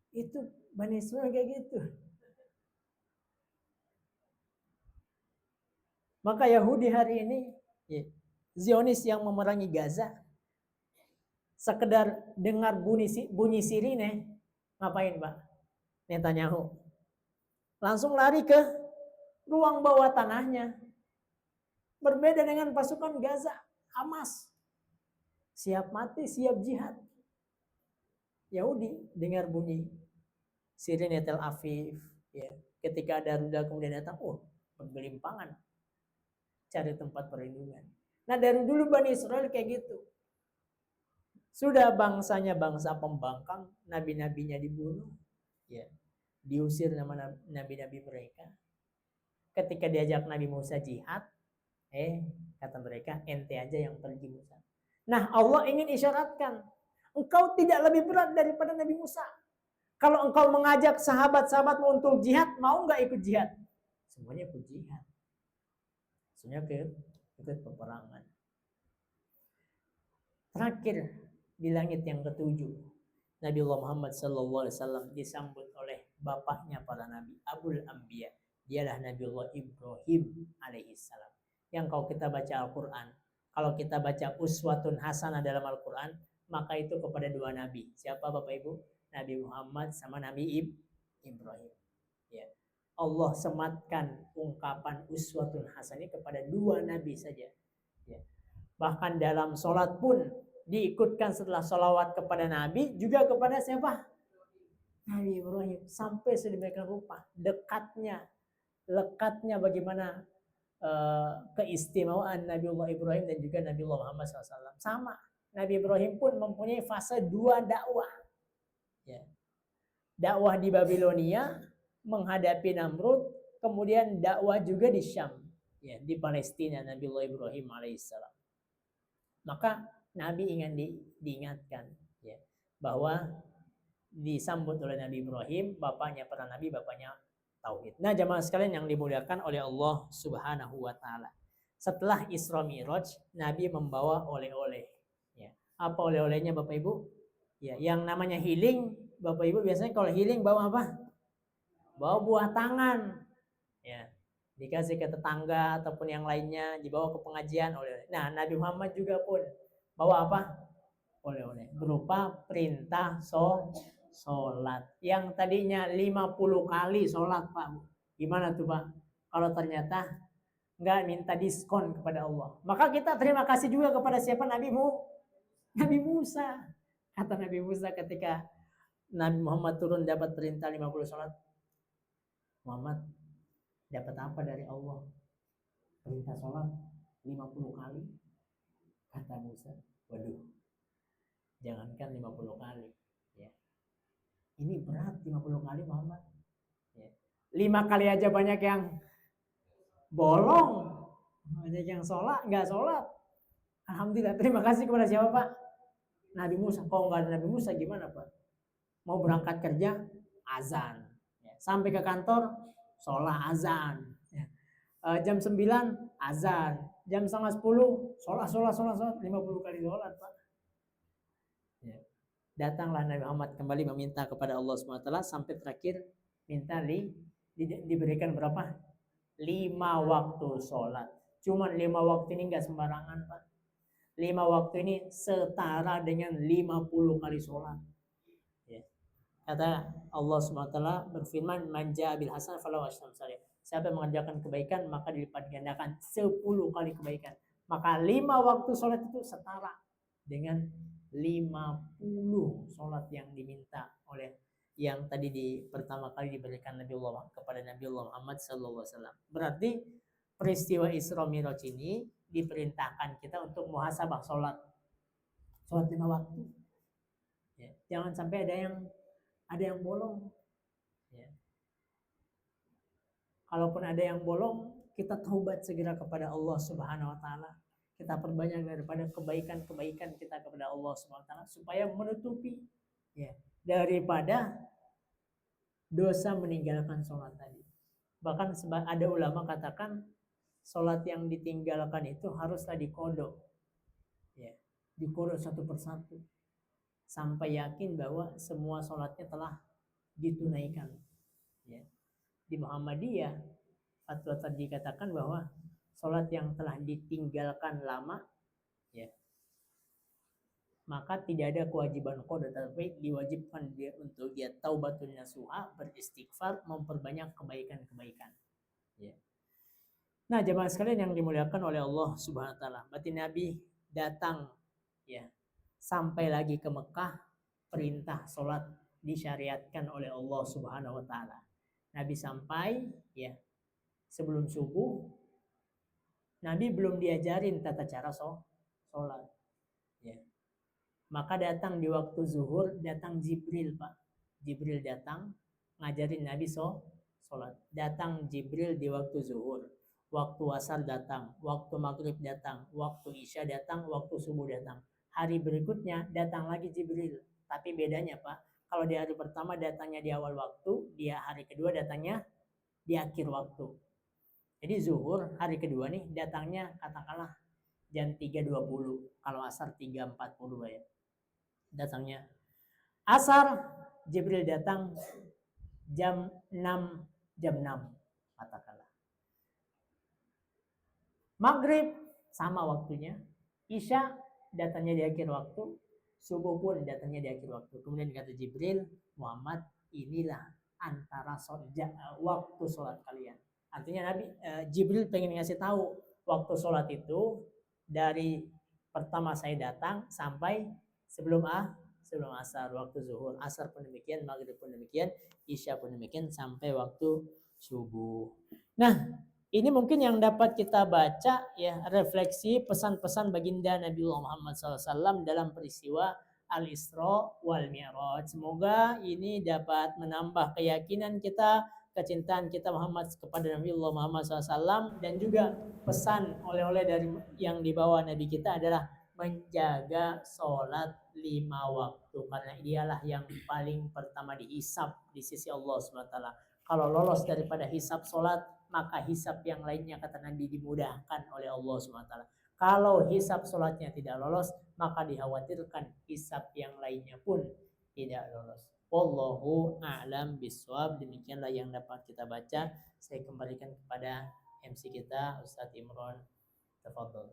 Itu Bani Israel kayak gitu. Maka Yahudi hari ini, ya, Zionis yang memerangi Gaza, sekedar dengar bunyi sirine, ngapain Pak? Netanyahu langsung lari ke ruang bawah tanahnya. Berbeda dengan pasukan Gaza, Hamas, siap mati, siap jihad. Yahudi dengar bunyi sirine Tel Aviv, ya, ketika ada rudal kemudian datang, bergelimpangan cari tempat perlindungan. Nah dari dulu Bani Israel kayak gitu. Sudah bangsanya bangsa pembangkang, nabi-nabinya dibunuh, ya, diusir nama nabi-nabi mereka. Ketika diajak Nabi Musa jihad, kata mereka, ente aja yang pergi Musa. Nah Allah ingin isyaratkan, engkau tidak lebih berat daripada Nabi Musa. Kalau engkau mengajak sahabat-sahabatmu untuk jihad, mau nggak ikut jihad? Semuanya ikut jihad. Semuanya ikut peperangan. Terakhir di langit yang ketujuh, Nabi Allah Muhammad SAW disambut oleh bapaknya para nabi, Abul Anbiya. Dialah Nabi Allah Ibrahim alaihissalam. Yang kalau kita baca Al-Quran, kalau kita baca uswatun hasanah dalam Al-Quran, maka itu kepada dua nabi. Siapa Bapak Ibu? Nabi Muhammad sama Nabi Ibrahim. Ya. Allah sematkan ungkapan uswatun hasanah kepada 2 nabi saja. Ya. Bahkan dalam sholat pun diikutkan setelah sholawat kepada Nabi juga kepada siapa? Nabi Ibrahim. Sampai sedemikian rupa lekatnya bagaimana keistimewaan Nabiullah Ibrahim dan juga Nabiullah Muhammad SAW. Sama, Nabi Ibrahim pun mempunyai fase 2 dakwah. Ya. Dakwah di Babilonia menghadapi Namrud, kemudian dakwah juga di Syam, ya, di Palestina Nabiullah Ibrahim alaihissalam. Maka Nabi ingin diingatkan, ya, bahwa disambut oleh Nabi Ibrahim, bapaknya para nabi, bapaknya tauhid. Nah, jamaah sekalian yang dimuliakan oleh Allah Subhanahu wa taala. Setelah Isra Mi'raj, Nabi membawa oleh-oleh. Ya. Apa oleh-olehnya Bapak Ibu? Ya, yang namanya healing, Bapak Ibu biasanya kalau healing bawa apa? Bawa buah tangan. Ya. Dikasih ke tetangga ataupun yang lainnya, dibawa ke pengajian oleh-oleh. Nah, Nabi Muhammad juga pun bawa apa? Oleh-oleh. Berupa perintah sholat. Yang tadinya 50 kali sholat, Pak. Gimana tuh, Pak? Kalau ternyata nggak minta diskon kepada Allah. Maka kita terima kasih juga kepada siapa? Nabi Musa. Kata Nabi Musa ketika Nabi Muhammad turun dapat perintah 50 sholat. Muhammad dapat apa dari Allah? Perintah sholat 50 kali. Kata Musa, waduh, jangankan 50 kali. Ya. Ini berat 50 kali Muhammad. Ya. 5 kali aja banyak yang bolong. Banyak yang sholat, nggak sholat. Alhamdulillah, terima kasih kepada siapa Pak? Nabi Musa. Kalau nggak ada Nabi Musa gimana Pak? Mau berangkat kerja, azan. Ya. Sampai ke kantor, sholat azan. Ya. Jam 9, azan. Jam 9:30, sholat. 50 kali sholat Pak. Ya. Datanglah Nabi Muhammad kembali meminta kepada Allah SWT sampai terakhir minta diberikan berapa? 5 waktu sholat. Cuman 5 waktu ini nggak sembarangan Pak. 5 waktu ini setara dengan 50 kali sholat. Ya. Kata Allah SWT berfirman, manja bil hasan falahu asyru amsalih. Siapa yang mengerjakan kebaikan maka dilipat gandakan 10 kali kebaikan. Maka 5 waktu sholat itu setara dengan 50 sholat yang diminta oleh yang tadi pertama kali diberikan Nabiullah kepada Nabiullah Muhammad SAW. Berarti peristiwa Isra Mi'raj ini diperintahkan kita untuk muhasabah sholat 5 waktu. Ya. Jangan sampai ada yang bolong. Ya. Kalaupun ada yang bolong, kita taubat segera kepada Allah Subhanahu wa taala. Kita perbanyak daripada kebaikan-kebaikan kita kepada Allah Subhanahu wa taala supaya menutupi, ya, daripada dosa meninggalkan sholat tadi. Bahkan ada ulama katakan sholat yang ditinggalkan itu haruslah dikodok, ya, dikodok satu persatu sampai yakin bahwa semua sholatnya telah ditunaikan. Ya. Di Muhammadiyah fatwa tadi dikatakan bahwa sholat yang telah ditinggalkan lama, ya, maka tidak ada kewajiban qada, tapi diwajibkan dia untuk dia taubatun nasuha, beristighfar, memperbanyak kebaikan-kebaikan. Ya. Nah, jemaah sekalian yang dimuliakan oleh Allah Subhanahu wa taala, berarti Nabi datang, ya, sampai lagi ke Mekah, perintah sholat disyariatkan oleh Allah Subhanahu wa taala. Nabi sampai, ya, sebelum subuh, Nabi belum diajarin tata cara sholat. Ya. Maka datang di waktu zuhur, datang Jibril Pak. Jibril datang, ngajarin Nabi sholat. Datang Jibril di waktu zuhur. Waktu asar datang, waktu maghrib datang, waktu isya datang, waktu subuh datang. Hari berikutnya datang lagi Jibril. Tapi bedanya Pak, kalau di hari pertama datangnya di awal waktu, dia hari kedua datangnya di akhir waktu. Jadi zuhur hari kedua nih datangnya katakanlah jam 3.20. Kalau asar 3.40 ya. Datangnya. Asar Jibril datang jam 6 katakanlah. Maghrib sama waktunya. Isya datangnya di akhir waktu. Subuh pun datangnya di akhir waktu. Kemudian kata Jibril, Muhammad, inilah antara waktu sholat kalian. Artinya Nabi Jibril pengen ngasih tahu waktu sholat itu dari pertama saya datang sampai sebelum asar, waktu zuhur, asar pun demikian, maghrib pun demikian, isya pun demikian, sampai waktu subuh. Nah, ini mungkin yang dapat kita baca ya, refleksi pesan-pesan baginda Nabi Muhammad SAW dalam peristiwa Al-Isra wal Mi'raj. Semoga ini dapat menambah keyakinan kita, kecintaan kita Muhammad kepada Nabi Muhammad SAW, dan juga pesan oleh-oleh dari yang dibawa Nabi kita adalah menjaga sholat 5 waktu, karena dialah yang paling pertama dihisab di sisi Allah SWT. Kalau lolos daripada hisab sholat, maka hisab yang lainnya kata Nabi dimudahkan oleh Allah SWT. Kalau hisab sholatnya tidak lolos, maka dikhawatirkan hisab yang lainnya pun tidak lolos. Wallahu a'lam bishawab. Demikianlah yang dapat kita baca. Saya kembalikan kepada MC kita, Ustadz Imron. Tafadhol.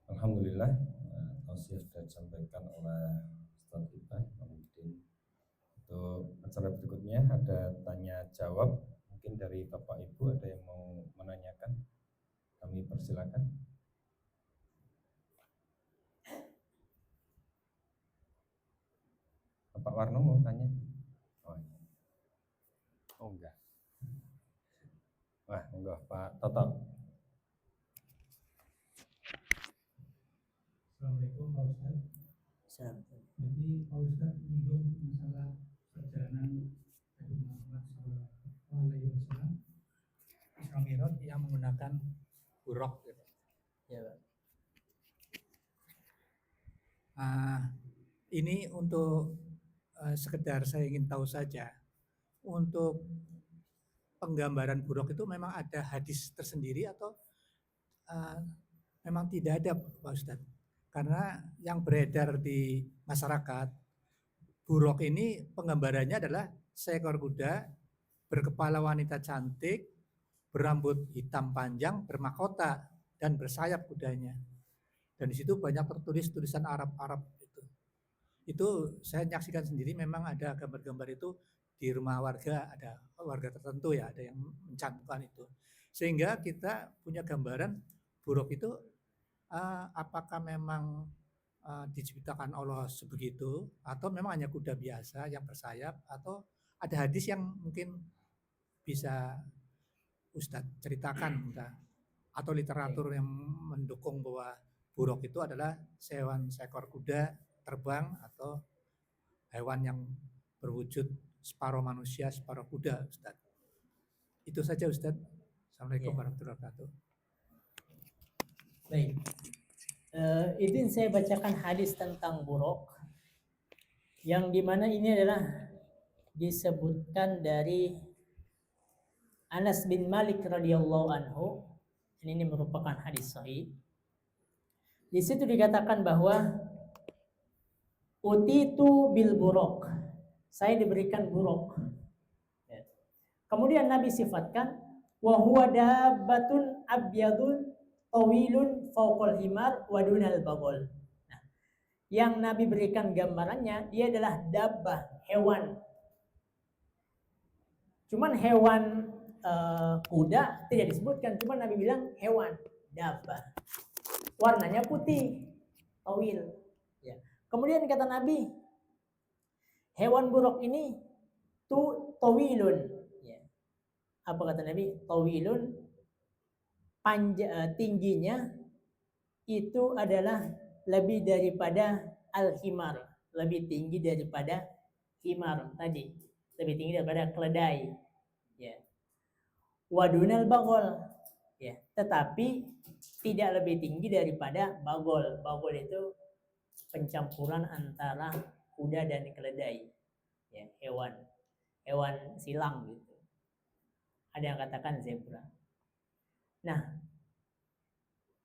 Alhamdulillah, tausiah sudah disampaikan oleh Ustadz Ibah. Kemudian untuk acara berikutnya ada tanya jawab. Mungkin dari Bapak Ibu ada yang mau menanyakan, kami persilakan. Bapak Warno mau tanya? Oh enggak. Wah, enggak, Pak Toto. Assalamualaikum Pak Ustaz. Jadi Pak Ustaz menyinggung masalah perjalanan Nabi Muhammad SAW Isra Mi'raj yang menggunakan buraq gitu. Ya, ini untuk sekedar saya ingin tahu saja, untuk penggambaran buraq itu memang ada hadis tersendiri atau memang tidak ada Pak Ustaz? Karena yang beredar di masyarakat, buraq ini penggambarannya adalah seekor kuda berkepala wanita cantik, berambut hitam panjang, bermahkota dan bersayap kudanya. Dan di situ banyak tertulis tulisan Arab-Arab itu. Itu saya menyaksikan sendiri, memang ada gambar-gambar itu di rumah warga, ada warga tertentu ya, ada yang mencantumkan itu. Sehingga kita punya gambaran buraq itu apakah memang diciptakan Allah sebegitu, atau memang hanya kuda biasa yang bersayap, atau ada hadis yang mungkin bisa Ustadz ceritakan, atau literatur yang mendukung bahwa buraq itu adalah seekor kuda terbang atau hewan yang berwujud separuh manusia, separuh kuda, Ustadz. Itu saja Ustadz. Assalamualaikum warahmatullahi wabarakatuh. Baik. Izin saya bacakan hadis tentang buraq, yang dimana ini adalah disebutkan dari Anas bin Malik radhiyallahu anhu. Ini merupakan hadis sahih. Di situ dikatakan bahwa utitu bil buraq, saya diberikan buraq. Kemudian Nabi sifatkan wa huwa dabbatun abyadun tawilun fawqal himar wa dunal bagol. Nah, yang Nabi berikan gambarannya, dia adalah dabbah, hewan. Cuman hewan kuda tidak disebutkan, cuman Nabi bilang hewan, dabbah. Warnanya putih, tawil. Ya. Kemudian kata Nabi, hewan buraq ini tawilun. Ya. Apa kata Nabi? Tawilun, tingginya itu adalah lebih daripada al-himar, lebih tinggi daripada himar tadi, lebih tinggi daripada keledai. Ya. Wadunal bagol, ya, tetapi tidak lebih tinggi daripada bagol. Bagol itu pencampuran antara kuda dan keledai, ya, hewan silang gitu. Ada yang katakan zebra. Nah,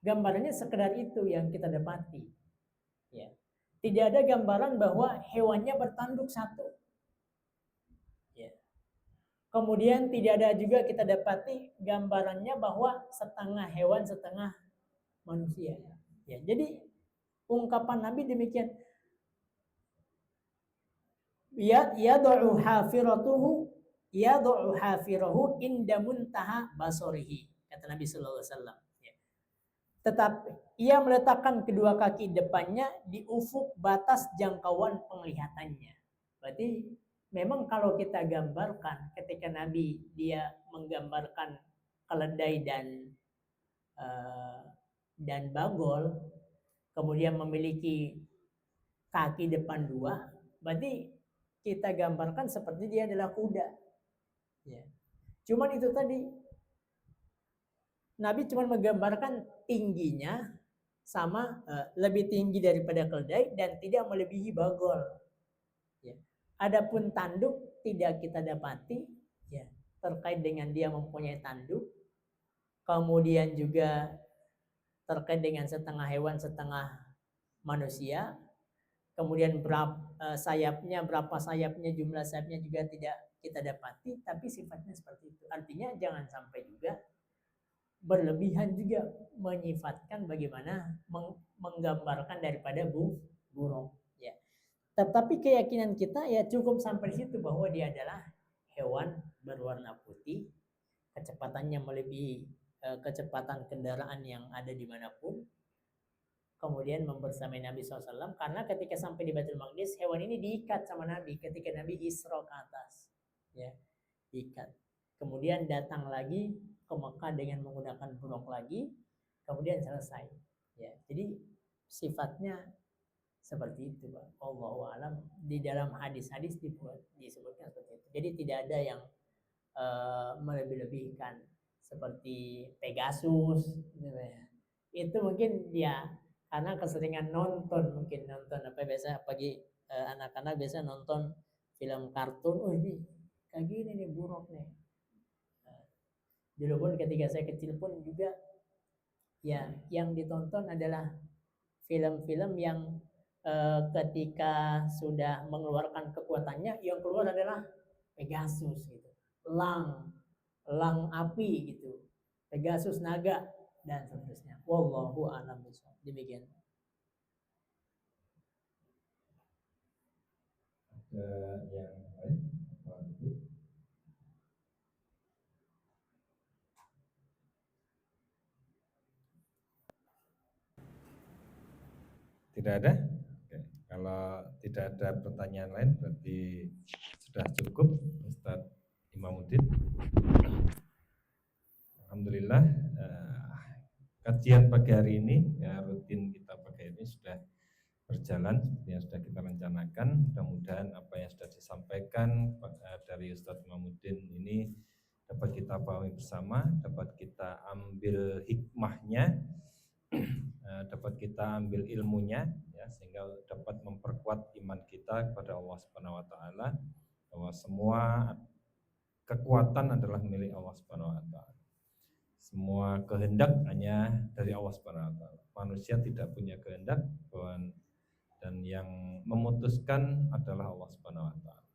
gambarannya sekedar itu yang kita dapati. Ya. Tidak ada gambaran bahwa hewannya bertanduk satu. Ya. Kemudian tidak ada juga kita dapati gambarannya bahwa setengah hewan, setengah manusia. Ya. Jadi ungkapan Nabi demikian. yad'u hafiratuhu yad'u hafirahu inda muntaha basarihi, kata Nabi sallallahu alaihi wasallam. Tetapi ia meletakkan kedua kaki depannya di ufuk batas jangkauan penglihatannya. Berarti memang kalau kita gambarkan ketika Nabi dia menggambarkan keledai dan bagol, kemudian memiliki kaki depan dua, berarti kita gambarkan seperti dia adalah kuda. Ya. Cuman itu tadi, Nabi cuma menggambarkan tingginya sama lebih tinggi daripada keledai dan tidak melebihi bagol. Ya. Adapun tanduk tidak kita dapati, ya, terkait dengan dia mempunyai tanduk. Kemudian juga terkait dengan setengah hewan setengah manusia. Kemudian berapa sayapnya, jumlah sayapnya juga tidak kita dapati, tapi sifatnya seperti itu. Artinya jangan sampai juga berlebihan juga menyifatkan bagaimana menggambarkan daripada burung. Ya. Tetapi keyakinan kita ya cukup sampai situ bahwa dia adalah hewan berwarna putih, kecepatannya melebihi kecepatan kendaraan yang ada dimanapun. Kemudian membersamai Nabi SAW, karena ketika sampai di Baitul Maqdis, hewan ini diikat sama Nabi ketika Nabi Isra ke atas, ya, diikat. Kemudian datang lagi ke Mekah dengan menggunakan buruk lagi, kemudian selesai. Ya, jadi sifatnya seperti itu, Pak. Allahu a'lam. Di dalam hadis-hadis disebutkan seperti itu. Jadi tidak ada yang melebih-lebihkan seperti Pegasus, gitu ya. Itu mungkin dia karena keseringan nonton apa biasa pagi anak-anak biasa nonton film kartun, oh ini kayak gini nih buruk nih. Dulu pun ketika saya kecil pun juga ya yang ditonton adalah film-film yang ketika sudah mengeluarkan kekuatannya yang keluar adalah Pegasus gitu, elang api gitu, Pegasus naga dan seterusnya. Wallahu a'lam bishawab. Demikian. Ada yang lain? Tidak ada? Oke. Kalau tidak ada pertanyaan lain berarti sudah cukup, Ustadz Imamuddin. Alhamdulillah kajian pagi hari ini rutin kita pagi ini sudah berjalan seperti yang sudah kita rencanakan. Mudah-mudahan apa yang sudah disampaikan dari Ustadz Imamuddin ini dapat kita pahami bersama, dapat kita ambil hikmahnya, dapat kita ambil ilmunya, ya, sehingga dapat memperkuat iman kita kepada Allah Subhanahu Wa Taala, bahwa semua kekuatan adalah milik Allah Subhanahu Wa Taala. Semua kehendak hanya dari Allah Subhanahu Wa Taala. Manusia tidak punya kehendak, dan yang memutuskan adalah Allah Subhanahu Wa Taala.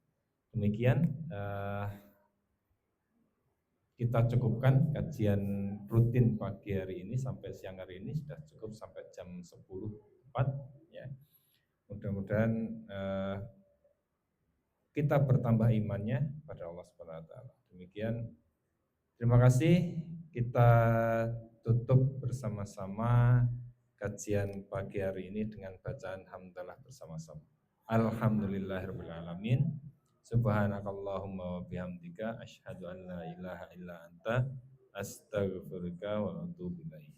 Demikian kita cukupkan kajian rutin pagi hari ini sampai siang hari ini, sudah cukup sampai jam 10.04 ya. Mudah-mudahan kita bertambah imannya pada Allah Subhanahu Wa Taala. Demikian, terima kasih. Kita tutup bersama-sama kajian pagi hari ini dengan bacaan hamdalah bersama-sama. Alhamdulillahirabbil alamin. Subhanakallahumma wa bihamdika asyhadu an la ilaha illa anta astaghfiruka wa atubu ilaik.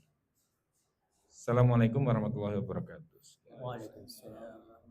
Assalamualaikum warahmatullahi wabarakatuh. Waalaikumsalam.